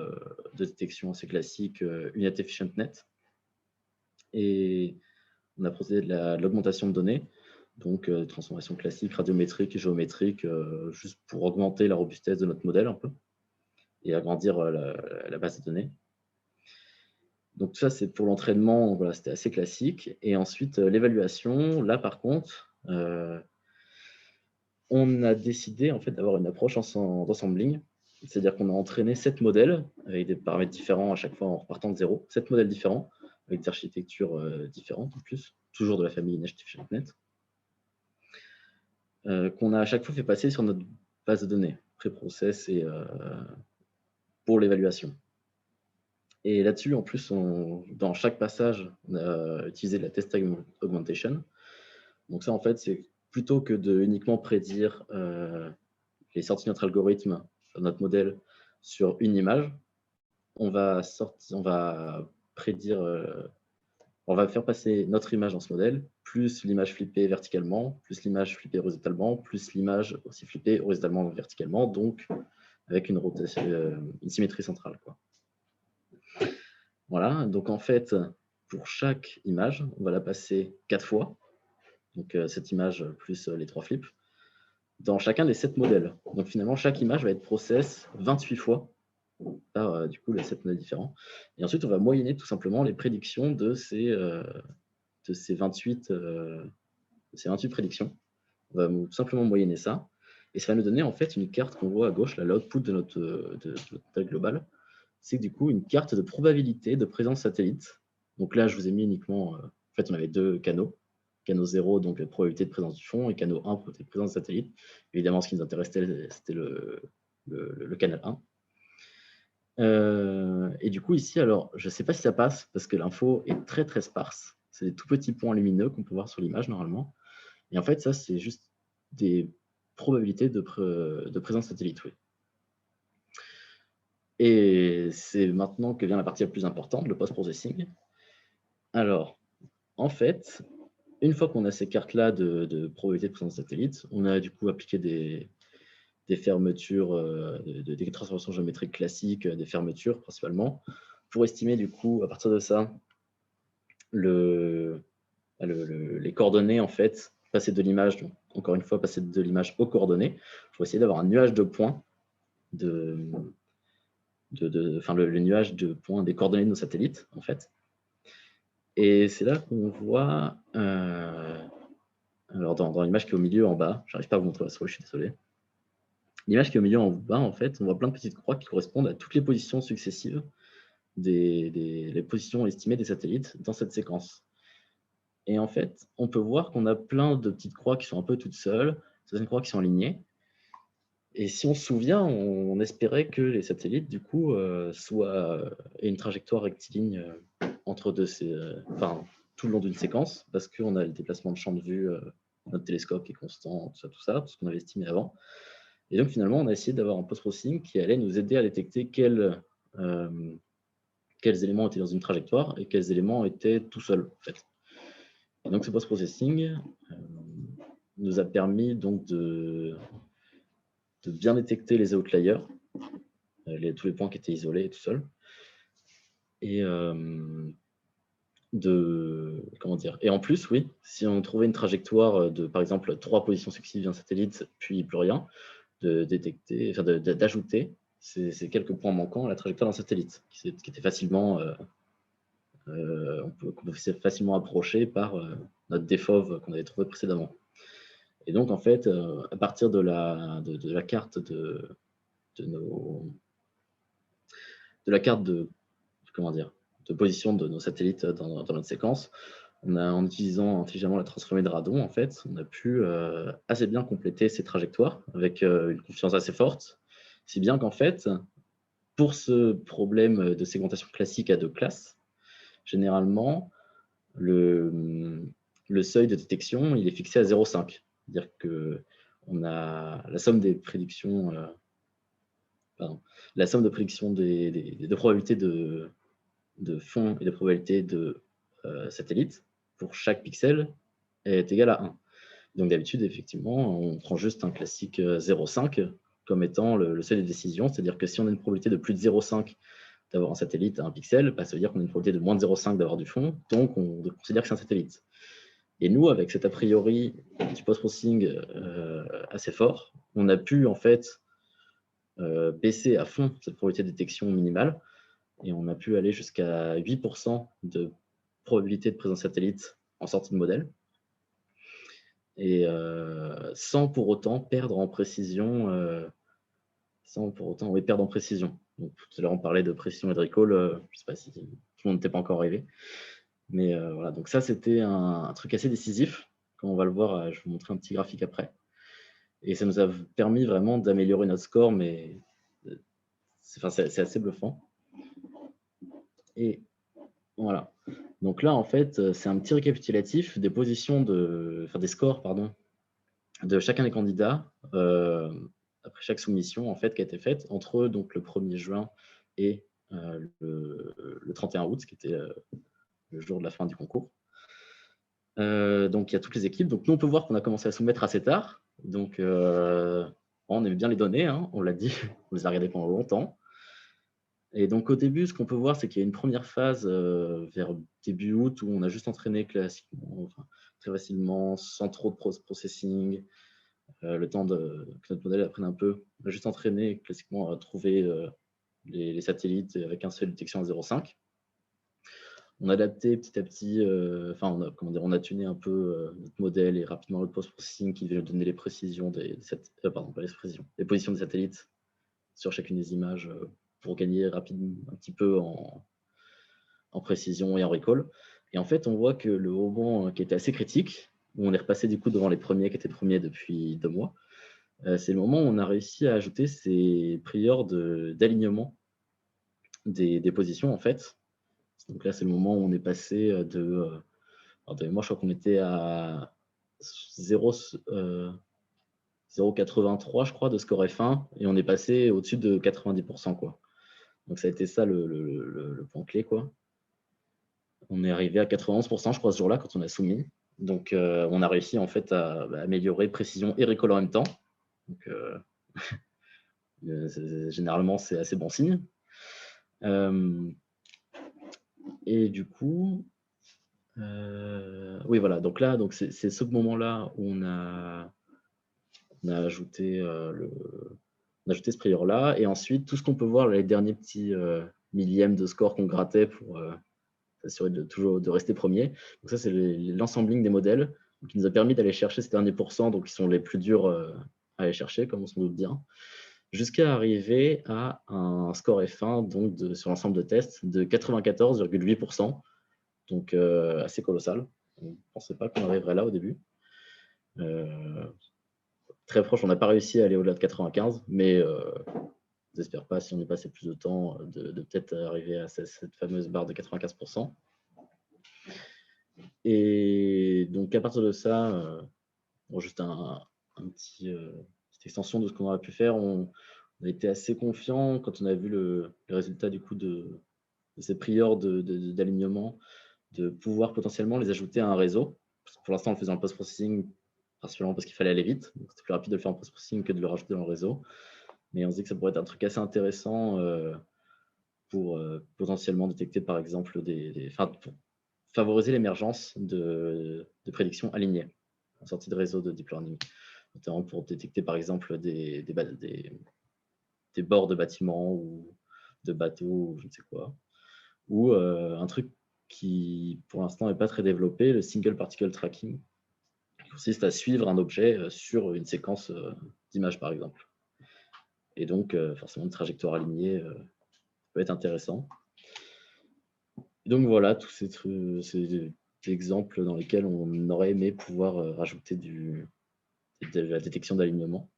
de détection assez classiques, Unit Efficient Net. Et on a procédé de l'augmentation de données, donc transformation classique, radiométrique et géométrique, juste pour augmenter la robustesse de notre modèle un peu et agrandir la base de données. Donc tout ça, c'est pour l'entraînement, voilà, c'était assez classique. Et ensuite, l'évaluation, là par contre, on a décidé en fait d'avoir une approche d'ensembling, c'est-à-dire qu'on a entraîné 7 modèles avec des paramètres différents à chaque fois en repartant de zéro, 7 modèles différents avec des architectures différentes en plus, toujours de la famille InHDFnet, qu'on a à chaque fois fait passer sur notre base de données, pré-process et pour l'évaluation. Et là-dessus, en plus, dans chaque passage, on a utilisé la test augmentation. Donc ça, en fait, c'est plutôt que de uniquement prédire les sorties de notre algorithme, notre modèle, sur une image, on va prédire, on va faire passer notre image dans ce modèle, plus l'image flippée verticalement, plus l'image flippée horizontalement, plus l'image aussi flippée horizontalement verticalement, donc avec une rotation, une symétrie centrale, quoi. Voilà, donc en fait, pour chaque image, on va la passer 4 fois, donc cette image plus les 3 flips, dans chacun des 7 modèles. Donc finalement, chaque image va être process 28 fois par du coup les 7 modèles différents. Et ensuite, on va moyenner tout simplement les prédictions de ces 28 prédictions. On va tout simplement moyenner ça. Et ça va nous donner en fait une carte qu'on voit à gauche, là, l'output de notre taille globale. C'est du coup une carte de probabilité de présence satellite. Donc là, je vous ai mis uniquement, en fait, on avait 2 canaux. Canal 0, donc probabilité de présence du fond, et canal 1, probabilité de présence satellite. Évidemment, ce qui nous intéressait, c'était le canal 1. Et du coup, ici, alors, je ne sais pas si ça passe, parce que l'info est très, très sparse. C'est des tout petits points lumineux qu'on peut voir sur l'image, normalement. Et en fait, ça, c'est juste des probabilités de présence satellite, oui. Et c'est maintenant que vient la partie la plus importante, le post-processing. Alors, en fait, une fois qu'on a ces cartes-là de probabilité de présence satellite, on a du coup appliqué des fermetures, des transformations géométriques classiques, des fermetures principalement, pour estimer du coup, à partir de ça, les coordonnées, en fait, passer de l'image, donc encore une fois, passer de l'image aux coordonnées, pour essayer d'avoir un nuage de points le nuage de points des coordonnées de nos satellites, en fait. Et c'est là qu'on voit, alors dans l'image qui est au milieu en bas, j'arrive pas à vous montrer la souris, je suis désolé. L'image qui est au milieu en bas, en fait, on voit plein de petites croix qui correspondent à toutes les positions successives, les positions estimées des satellites dans cette séquence. Et en fait, on peut voir qu'on a plein de petites croix qui sont un peu toutes seules, certaines croix qui sont alignées. Et si on se souvient, on espérait que les satellites, du coup, aient une trajectoire rectiligne entre tout le long d'une séquence, parce qu'on a le déplacement de champ de vue, notre télescope est constant, tout ça, tout ce qu'on avait estimé avant. Et donc finalement, on a essayé d'avoir un post-processing qui allait nous aider à détecter quels éléments étaient dans une trajectoire et quels éléments étaient tout seuls, en fait. Et donc ce post-processing nous a permis donc de bien détecter les outliers, tous les points qui étaient isolés et tout seuls, et et en plus, oui, si on trouvait une trajectoire de, par exemple, 3 positions successives d'un satellite, puis plus rien, d'ajouter ces quelques points manquants à la trajectoire d'un satellite, qui était facilement, qu'on peut facilement approcher par notre DFOV qu'on avait trouvé précédemment. Et donc, en fait, à partir de la carte de position de nos satellites dans notre séquence, en utilisant intelligemment la transformée de Radon, en fait, on a pu assez bien compléter ces trajectoires avec une confiance assez forte, si bien qu'en fait, pour ce problème de segmentation classique à 2 classes, généralement, le seuil de détection, il est fixé à 0,5. C'est-à-dire que on a la somme des prédictions, la somme de prédictions de probabilités de fond et de probabilité de satellite pour chaque pixel est égale à 1. Donc d'habitude, effectivement, on prend juste un classique 0,5 comme étant le seuil de décision, c'est-à-dire que si on a une probabilité de plus de 0,5 d'avoir un satellite à un pixel, ça veut dire qu'on a une probabilité de moins de 0,5 d'avoir du fond, donc on considère que c'est un satellite. Et nous, avec cet a priori du post-processing assez fort, on a pu en fait baisser à fond cette probabilité de détection minimale, et on a pu aller jusqu'à 8% de probabilité de présence satellite en sortie de modèle, et sans pour autant perdre en précision. Donc, tout à l'heure, on parlait de précision et de recall, je ne sais pas si tout le monde n'était pas encore arrivé. Mais voilà, donc ça, c'était un truc assez décisif. Comme on va le voir, je vais vous montrer un petit graphique après. Et ça nous a permis vraiment d'améliorer notre score, mais c'est assez bluffant. Et voilà. Donc là, en fait, c'est un petit récapitulatif des positions des scores, pardon, de chacun des candidats après chaque soumission en fait qui a été faite entre donc le 1er juin et le 31 août, qui était le jour de la fin du concours. Donc il y a toutes les équipes. Donc nous, on peut voir qu'on a commencé à soumettre assez tard. Donc on aime bien les données, hein, on l'a dit, on les a regardées pendant longtemps. Et donc au début, ce qu'on peut voir, c'est qu'il y a une première phase vers début août où on a juste entraîné classiquement, enfin, très facilement, sans trop de processing, le temps que notre modèle apprenne un peu. On a juste entraîné classiquement à trouver les satellites avec un seul détection à 0,5. On a adapté petit à petit, on a tuné un peu notre modèle et rapidement le post-processing qui devait donner les précisions les positions des satellites sur chacune des images pour gagner rapidement un petit peu en précision et en recall. Et en fait, on voit que le rebond qui était assez critique, où on est repassé du coup devant les premiers qui étaient premiers depuis 2 mois, c'est le moment où on a réussi à ajouter ces priors d'alignement des positions en fait. Donc là, c'est le moment où on est passé de moi, je crois qu'on était à 0,83, je crois, de score F1, et on est passé au-dessus de 90%, quoi. Donc ça a été ça le point clé, quoi. On est arrivé à 91%, je crois, ce jour-là, quand on a soumis. Donc on a réussi en fait à améliorer précision et recall en même temps. Donc généralement, c'est assez bon signe. Et du coup, oui, voilà. Donc là, c'est ce moment-là où on a ajouté ce prior-là. Et ensuite, tout ce qu'on peut voir, les derniers petits millièmes de score qu'on grattait pour s'assurer de rester premier. Donc ça, c'est l'ensembling des modèles qui nous a permis d'aller chercher ces derniers pourcents, donc qui sont les plus durs à aller chercher, comme on se doute bien, jusqu'à arriver à un score F1 donc sur l'ensemble de tests de 94,8%, donc assez colossal. On ne pensait pas qu'on arriverait là au début. Très proche, on n'a pas réussi à aller au-delà de 95, mais j'espère pas, si on est passé plus de temps, de peut-être arriver à cette fameuse barre de 95%. Et donc à partir de ça, juste un petit petite extension de ce qu'on aurait pu faire, on a été assez confiant quand on a vu le résultat du coup de ces priors d'alignement, de pouvoir potentiellement les ajouter à un réseau. Parce que pour l'instant, on le faisait en post-processing, principalement parce qu'il fallait aller vite. C'était plus rapide de le faire en post-processing que de le rajouter dans le réseau. Mais on se dit que ça pourrait être un truc assez intéressant pour potentiellement détecter, par exemple, pour favoriser l'émergence de prédictions alignées en sortie de réseau de deep learning, notamment pour détecter, par exemple, des bords de bâtiments ou de bateaux ou je ne sais quoi. Ou un truc qui, pour l'instant, n'est pas très développé, le single particle tracking, qui consiste à suivre un objet sur une séquence d'images, par exemple. Et donc, forcément, une trajectoire alignée peut être intéressant. Et donc, voilà, tous ces exemples dans lesquels on aurait aimé pouvoir rajouter de la détection d'alignement.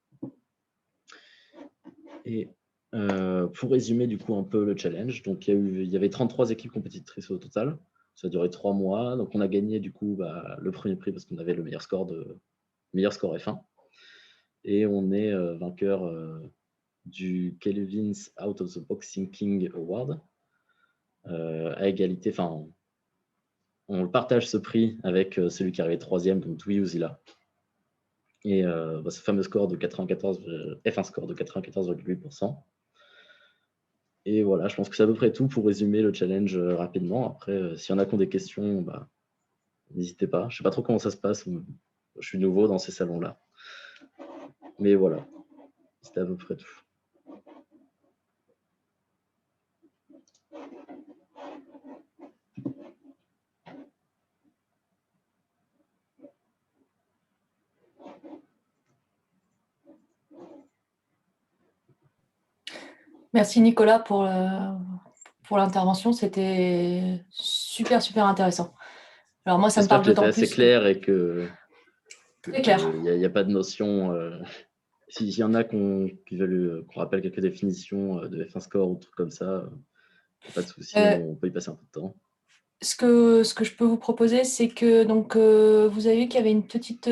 Et pour résumer, du coup, un peu le challenge, donc il y avait 33 équipes compétitrices au total. Ça a duré 3 mois. Donc, on a gagné, du coup, le premier prix parce qu'on avait le meilleur score F1. Et on est vainqueur du Kelvin's Out of the Box Thinking Award à égalité. Enfin, on partage ce prix avec celui qui arrivait 3e, donc Dwi Uzila. Et ce fameux score de 94, F1 score de 94,8%. Et voilà, je pense que c'est à peu près tout pour résumer le challenge rapidement. Après, s'il y en a qui ont des questions, n'hésitez pas. Je ne sais pas trop comment ça se passe. Je suis nouveau dans ces salons-là. Mais voilà, c'était à peu près tout. Merci Nicolas pour l'intervention, c'était super, super intéressant. Alors moi, ça me parle d'autant plus. J'espère que c'était assez clair et que Très clair. Il n'y a pas de notion. S'il y en a qui veulent qu'on rappelle quelques définitions de F1 score ou trucs comme ça, Pas de souci, on peut y passer un peu de temps. Ce que je peux vous proposer, c'est que donc, vous avez vu qu'il y avait une petite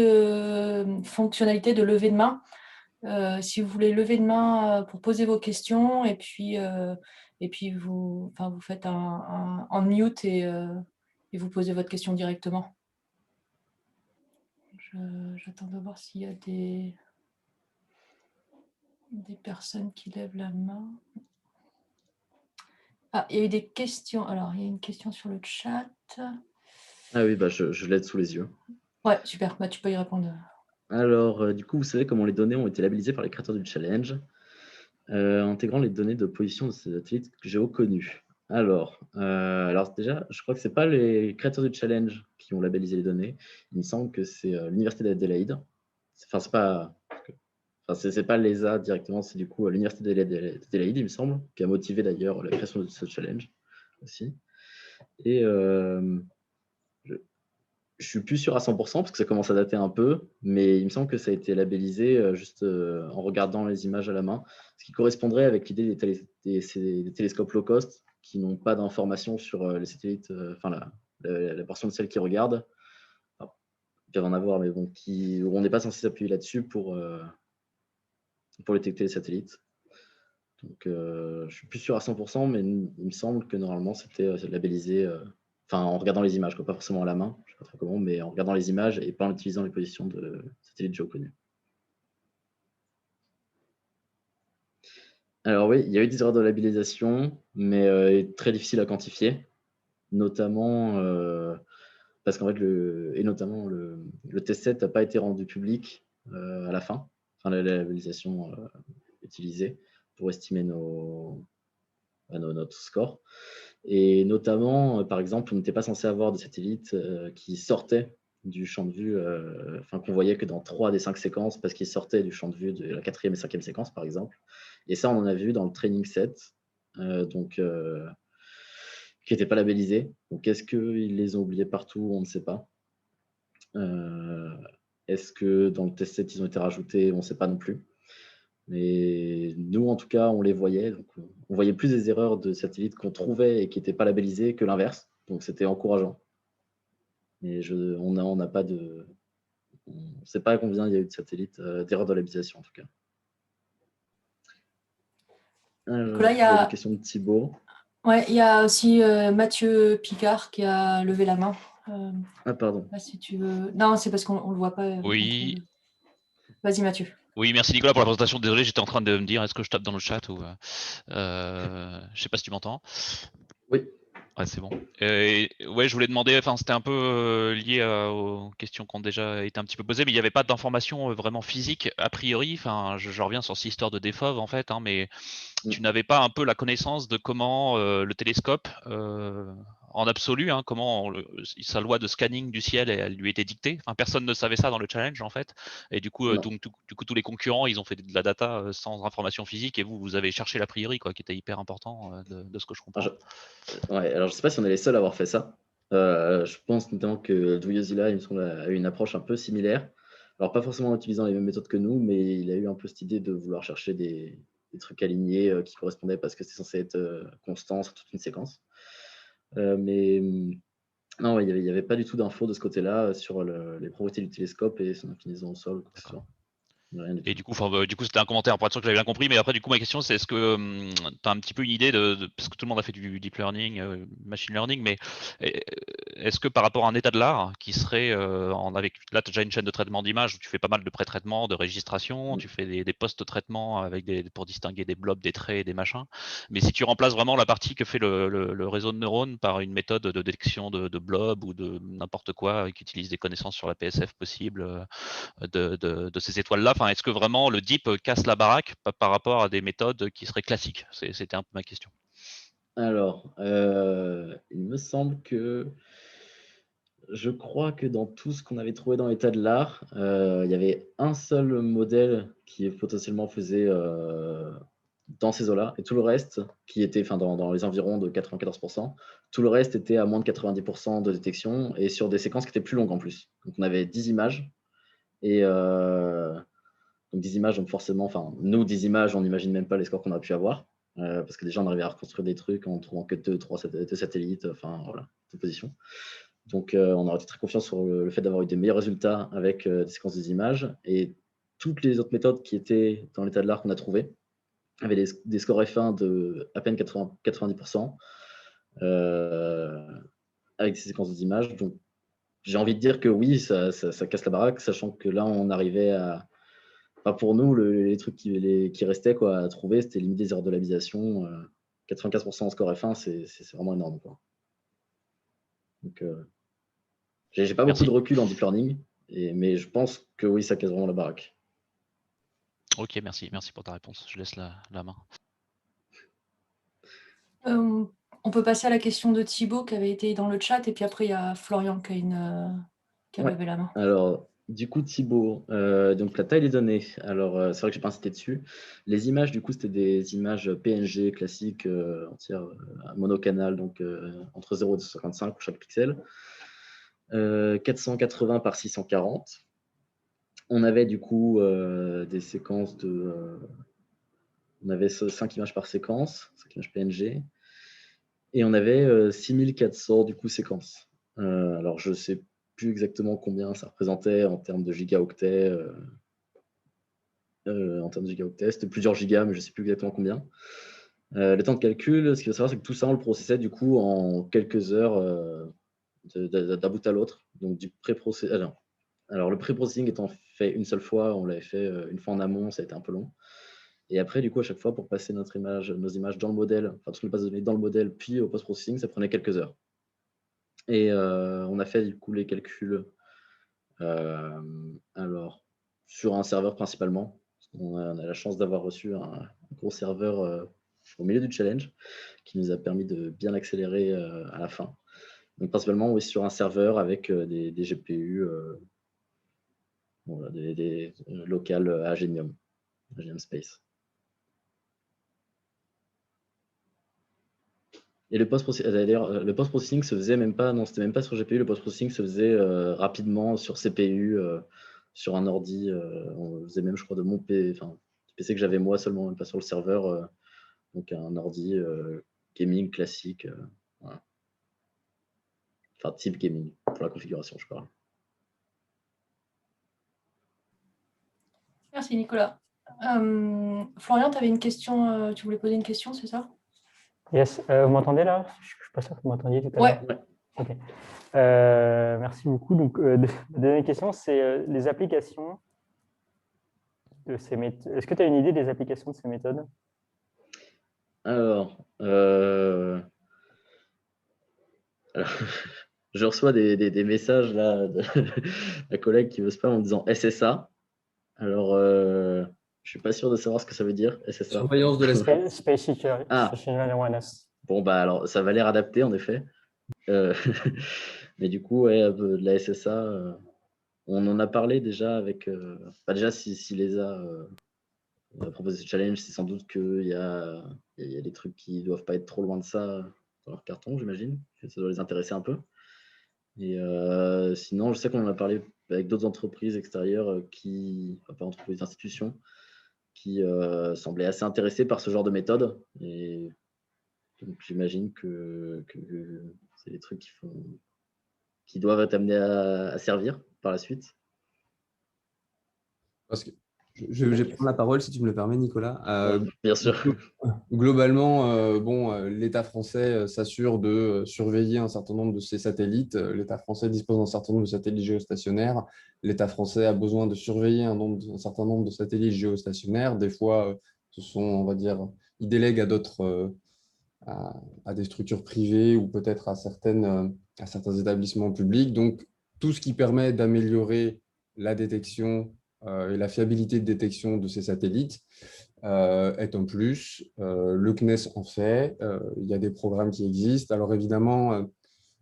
fonctionnalité de levée de main. Si vous voulez lever de main pour poser vos questions, et puis vous faites un mute et vous posez votre question directement. J'attends de voir s'il y a des personnes qui lèvent la main. Ah, il y a eu des questions. Alors, il y a une question sur le chat. Ah oui, je l'aide sous les yeux. Ouais, super. Tu peux y répondre. Alors, du coup, vous savez comment les données ont été labellisées par les créateurs du challenge, intégrant les données de position de ces satellites géoconnus. Alors déjà, je crois que c'est pas les créateurs du challenge qui ont labellisé les données. Il me semble que c'est l'université d'Adélaïde. Enfin, c'est pas l'ESA directement, c'est du coup l'université d'Adélaïde, il me semble, qui a motivé d'ailleurs la création de ce challenge aussi. Et je suis plus sûr à 100% parce que ça commence à dater un peu, mais il me semble que ça a été labellisé juste en regardant les images à la main, ce qui correspondrait avec l'idée des télescopes low cost qui n'ont pas d'informations sur les satellites, la portion de celle qui regarde. Enfin, il peut y en avoir, mais bon, où on n'est pas censé s'appuyer là-dessus pour détecter les satellites. Donc, je suis plus sûr à 100%, mais il me semble que normalement c'était labellisé. En regardant les images, pas forcément à la main, je ne sais pas trop comment, mais en regardant les images et pas en utilisant les positions de satellites géoconnus. Alors oui, il y a eu des erreurs de labellisation, mais très difficiles à quantifier, notamment parce qu'en fait, le test set n'a pas été rendu public à la fin, la labellisation utilisée pour estimer notre score. Et notamment, par exemple, on n'était pas censé avoir de satellites qui sortaient du champ de vue, qu'on voyait que dans 3 des 5 séquences, parce qu'ils sortaient du champ de vue de la 4e et 5e séquence, par exemple. Et ça, on en a vu dans le training set, qui n'était pas labellisé. Donc, est-ce qu'ils les ont oubliés partout? On ne sait pas. Est-ce que dans le test set, ils ont été rajoutés? On ne sait pas non plus. Mais nous, en tout cas, on les voyait. Donc, on voyait plus des erreurs de satellites qu'on trouvait et qui n'étaient pas labellisées que l'inverse. Donc, c'était encourageant. Mais on n'a pas de... On ne sait pas combien il y a eu de satellites, d'erreurs de labellisation, en tout cas. Là, il y a a... une question de Thibaut. Ouais, il y a aussi Mathieu Picard qui a levé la main. Ah, pardon. Là, si tu veux... Non, c'est parce qu'on ne le voit pas. Oui. Vas-y, Mathieu. Oui, merci Nicolas pour la présentation. Désolé, j'étais en train de me dire, est-ce que je tape dans le chat ou... je sais pas si tu m'entends. Oui. Ouais, c'est bon. Ouais, je voulais demander, c'était un peu lié aux questions qui ont déjà été un petit peu posées, mais il n'y avait pas d'informations vraiment physiques a priori. Je reviens sur cette histoire de DFOV en fait, mais tu n'avais pas un peu la connaissance de comment le télescope, en absolu, comment sa loi de scanning du ciel, elle lui était dictée. Personne ne savait ça dans le challenge en fait. Et du coup, tous les concurrents, ils ont fait de la data sans information physique, et vous avez cherché l'a priori, qui était hyper important de ce que je comprends. Alors je sais pas si on est les seuls à avoir fait ça. Je pense notamment que Dvouzila, il me semble, a eu une approche un peu similaire. Alors pas forcément en utilisant les mêmes méthodes que nous, mais il a eu un peu cette idée de vouloir chercher des trucs alignés qui correspondaient parce que c'est censé être constant sur toute une séquence. Mais non, il n'y avait pas du tout d'infos de ce côté-là sur les propriétés du télescope et son inclinaison au sol. Et du coup, c'était un commentaire pour être sûr que j'avais bien compris. Mais après, du coup, ma question, c'est est-ce que tu as un petit peu une idée parce que tout le monde a fait du deep learning, machine learning, mais est-ce que par rapport à un état de l'art qui serait là, tu as déjà une chaîne de traitement d'image où tu fais pas mal de pré-traitement, de registration, tu fais des post-traitements pour distinguer des blobs, des traits, des machins. Mais si tu remplaces vraiment la partie que fait le réseau de neurones par une méthode de détection de blobs ou de n'importe quoi qui utilise des connaissances sur la PSF possible de ces étoiles-là, est-ce que vraiment le deep casse la baraque par rapport à des méthodes qui seraient classiques? C'était un peu ma question. Alors, il me semble que je crois que dans tout ce qu'on avait trouvé dans l'état de l'art, il y avait un seul modèle qui potentiellement faisait dans ces eaux-là, et tout le reste, qui était dans les environs de 94%, tout le reste était à moins de 90% de détection, et sur des séquences qui étaient plus longues en plus. Donc on avait 10 images, et donc 10 images, donc forcément, nous, 10 images, on n'imagine même pas les scores qu'on a pu avoir. parce que déjà, on arrivait à reconstruire des trucs en trouvant que deux satellites, enfin, voilà, de position. Donc, on aurait été très confiant sur le fait d'avoir eu des meilleurs résultats avec des séquences des images. Et toutes les autres méthodes qui étaient dans l'état de l'art qu'on a trouvées avaient des scores F1 de à peine 90%, avec ces séquences des images. Donc, j'ai envie de dire que oui, ça casse la baraque, sachant que là, on arrivait à… Enfin, pour nous, les trucs qui restaient quoi, à trouver, c'était limite des erreurs de labellisation. 95% en score F1, c'est vraiment énorme, quoi. Donc, j'ai pas beaucoup de recul en deep learning, mais je pense que oui, ça casse vraiment la baraque. Ok, merci pour ta réponse. Je laisse la main. On peut passer à la question de Thibaut qui avait été dans le chat, et puis après, il y a Florian qui a levé la main. Alors, du coup, Thibaut, donc la taille des données. Alors, c'est vrai que j'ai pas insisté dessus. Les images, du coup, c'était des images PNG classiques, entières, monocanal, donc entre 0 et 255 pour chaque pixel. 480 par 640. On avait du coup des séquences de… on avait 5 images par séquence, 5 images PNG. Et on avait 6400 du coup séquences. Alors, je sais plus exactement combien ça représentait en termes de gigaoctets. C'était plusieurs gigas, mais je ne sais plus exactement combien. Le temps de calcul, ce qu'il faut savoir, c'est que tout ça, on le processait du coup en quelques heures d'un bout à l'autre. Donc du pré-processing. Alors le pré-processing étant fait une seule fois, on l'avait fait une fois en amont, ça a été un peu long. Et après, du coup, à chaque fois, pour passer nos images dans le modèle, enfin toutes les bases de données dans le modèle, puis au post-processing, ça prenait quelques heures. Et on a fait du coup les calculs alors sur un serveur principalement. On a la chance d'avoir reçu un gros serveur au milieu du challenge qui nous a permis de bien accélérer à la fin. Donc principalement, oui, sur un serveur avec des GPU voilà, des locales à Genium Space. Et le post-processing se faisait même pas, non, c'était même pas sur GPU, le post-processing se faisait rapidement sur CPU, sur un ordi. On faisait même, je crois, de mon PC que j'avais moi seulement, même pas sur le serveur. Donc un ordi gaming classique. Voilà. Enfin, type gaming pour la configuration, je parle. Merci Nicolas. Florian, tu avais une question, tu voulais poser une question, c'est ça? Yes, vous m'entendez là? Je ne suis pas sûr que vous m'entendiez tout à l'heure. Ouais. Ok. Merci beaucoup. Donc, ma deuxième question, c'est les applications de ces méthodes. Est-ce que tu as une idée des applications de ces méthodes? Alors, je reçois des messages là d'un collègue qui veut spam en disant SSA. Alors, je suis pas sûr de savoir ce que ça veut dire, SSA. Surveillance de l'espace. Space Situational Awareness. Bon, bah alors, ça va l'air adapté en effet. Mais du coup, ouais, de la SSA, on en a parlé déjà avec… déjà, si l'ESA a proposé ce challenge, c'est sans doute qu'il y a des trucs qui doivent pas être trop loin de ça dans leur carton, j'imagine. Ça doit les intéresser un peu. Et sinon, je sais qu'on en a parlé avec d'autres entreprises extérieures pas entreprises, institutions, qui semblaient assez intéressées par ce genre de méthode. Et donc, j'imagine que c'est des trucs qui doivent être amenés à servir par la suite. Parce que je vais prendre la parole, si tu me le permets, Nicolas. Bien sûr. Globalement, l'État français s'assure de surveiller un certain nombre de ses satellites. L'État français dispose d'un certain nombre de satellites géostationnaires. L'État français a besoin de surveiller un certain nombre de satellites géostationnaires. Des fois, on va dire, ils délèguent à d'autres, à des structures privées ou peut-être à certains établissements publics. Donc, tout ce qui permet d'améliorer la détection et la fiabilité de détection de ces satellites est un plus. Le CNES en fait. Il y a des programmes qui existent. Alors évidemment,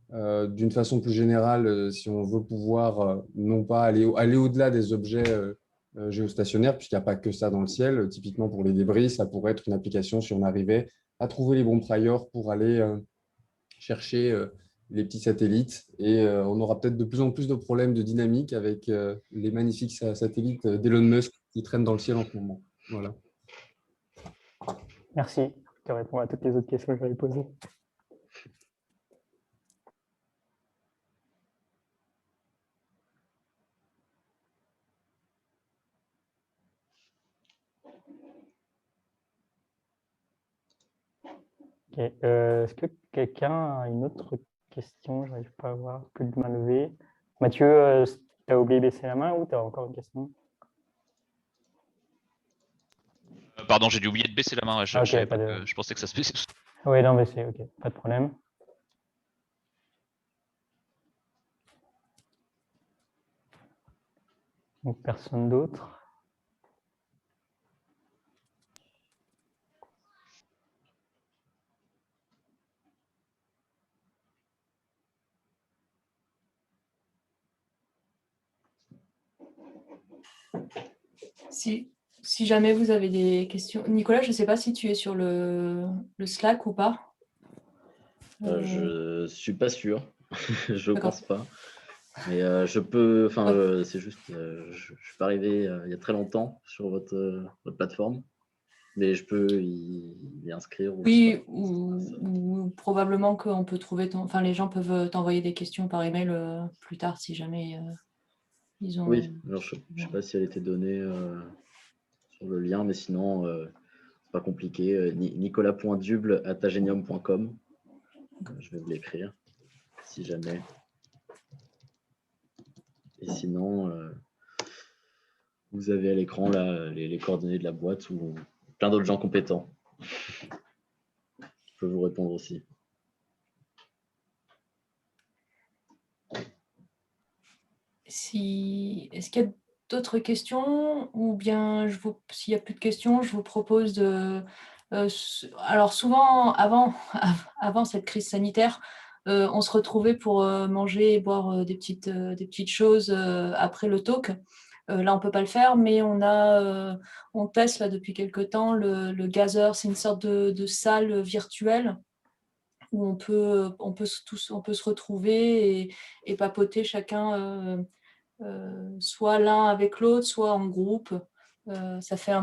d'une façon plus générale, si on veut pouvoir non pas aller au-delà des objets géostationnaires, puisqu'il n'y a pas que ça dans le ciel, typiquement pour les débris, ça pourrait être une application si on arrivait à trouver les bons priors pour aller chercher les petits satellites. Et on aura peut-être de plus en plus de problèmes de dynamique avec les magnifiques satellites d'Elon Musk qui traînent dans le ciel en ce moment. Voilà. Merci. te réponds à toutes les autres questions que j'avais posées. Ok, est-ce que quelqu'un a une autre question? Je n'arrive pas à voir, plus de main levée. Mathieu, tu as oublié de baisser la main ou tu as encore une question? Pardon, j'ai dû oublier de baisser la main. Ok, pas de... Je pensais que ça se faisait. Oui, non, mais c'est ok, pas de problème. Donc, personne d'autre. Si jamais vous avez des questions. Nicolas, je ne sais pas si tu es sur le Slack ou pas. Je suis pas sûr, je D'accord. pense pas. Mais je peux, enfin, c'est juste, je suis pas arrivé il y a très longtemps sur votre plateforme, mais je peux y inscrire. Oui, ou probablement qu'on peut trouver enfin, les gens peuvent t'envoyer des questions par email plus tard si jamais ils ont. Oui, alors je sais pas si elle était donnée sur le lien, mais sinon, c'est pas compliqué. Nicolas.duble@agenium.com. Je vais vous l'écrire si jamais. Et sinon, vous avez à l'écran là les coordonnées de la boîte ou plein d'autres gens compétents qui peuvent vous répondre aussi. Est-ce qu'il y a d'autres questions ou bien s'il n'y a plus de questions, je vous propose de... alors souvent, avant cette crise sanitaire, on se retrouvait pour manger et boire des petites choses après le talk. Là, on ne peut pas le faire, mais on teste là, depuis quelques temps le Gather. C'est une sorte de salle virtuelle où on peut se retrouver et papoter chacun soit l'un avec l'autre, soit en groupe. Ça fait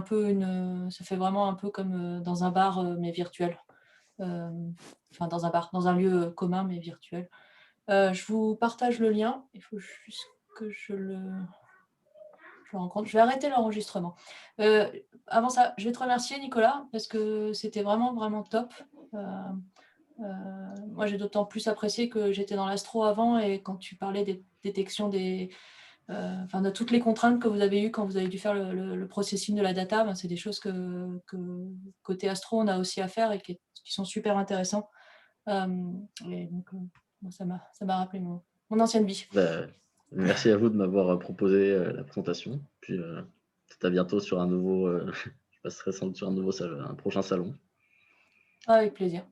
vraiment un peu comme dans un bar, mais virtuel. Enfin, dans un bar, dans un lieu commun, mais virtuel. Je vous partage le lien. Il faut juste que je le rencontre. Je vais arrêter l'enregistrement. Avant ça, je vais te remercier, Nicolas, parce que c'était vraiment, vraiment top. Moi, j'ai d'autant plus apprécié que j'étais dans l'astro avant et quand tu parlais des détections de toutes les contraintes que vous avez eues quand vous avez dû faire le processing de la data, c'est des choses que côté astro, on a aussi à faire et qui sont super intéressants. Et donc, ça m'a rappelé mon ancienne vie. Merci à vous de m'avoir proposé la présentation. Puis peut-être à bientôt sur un nouveau, je passerai sans doute sur un prochain salon. Avec plaisir.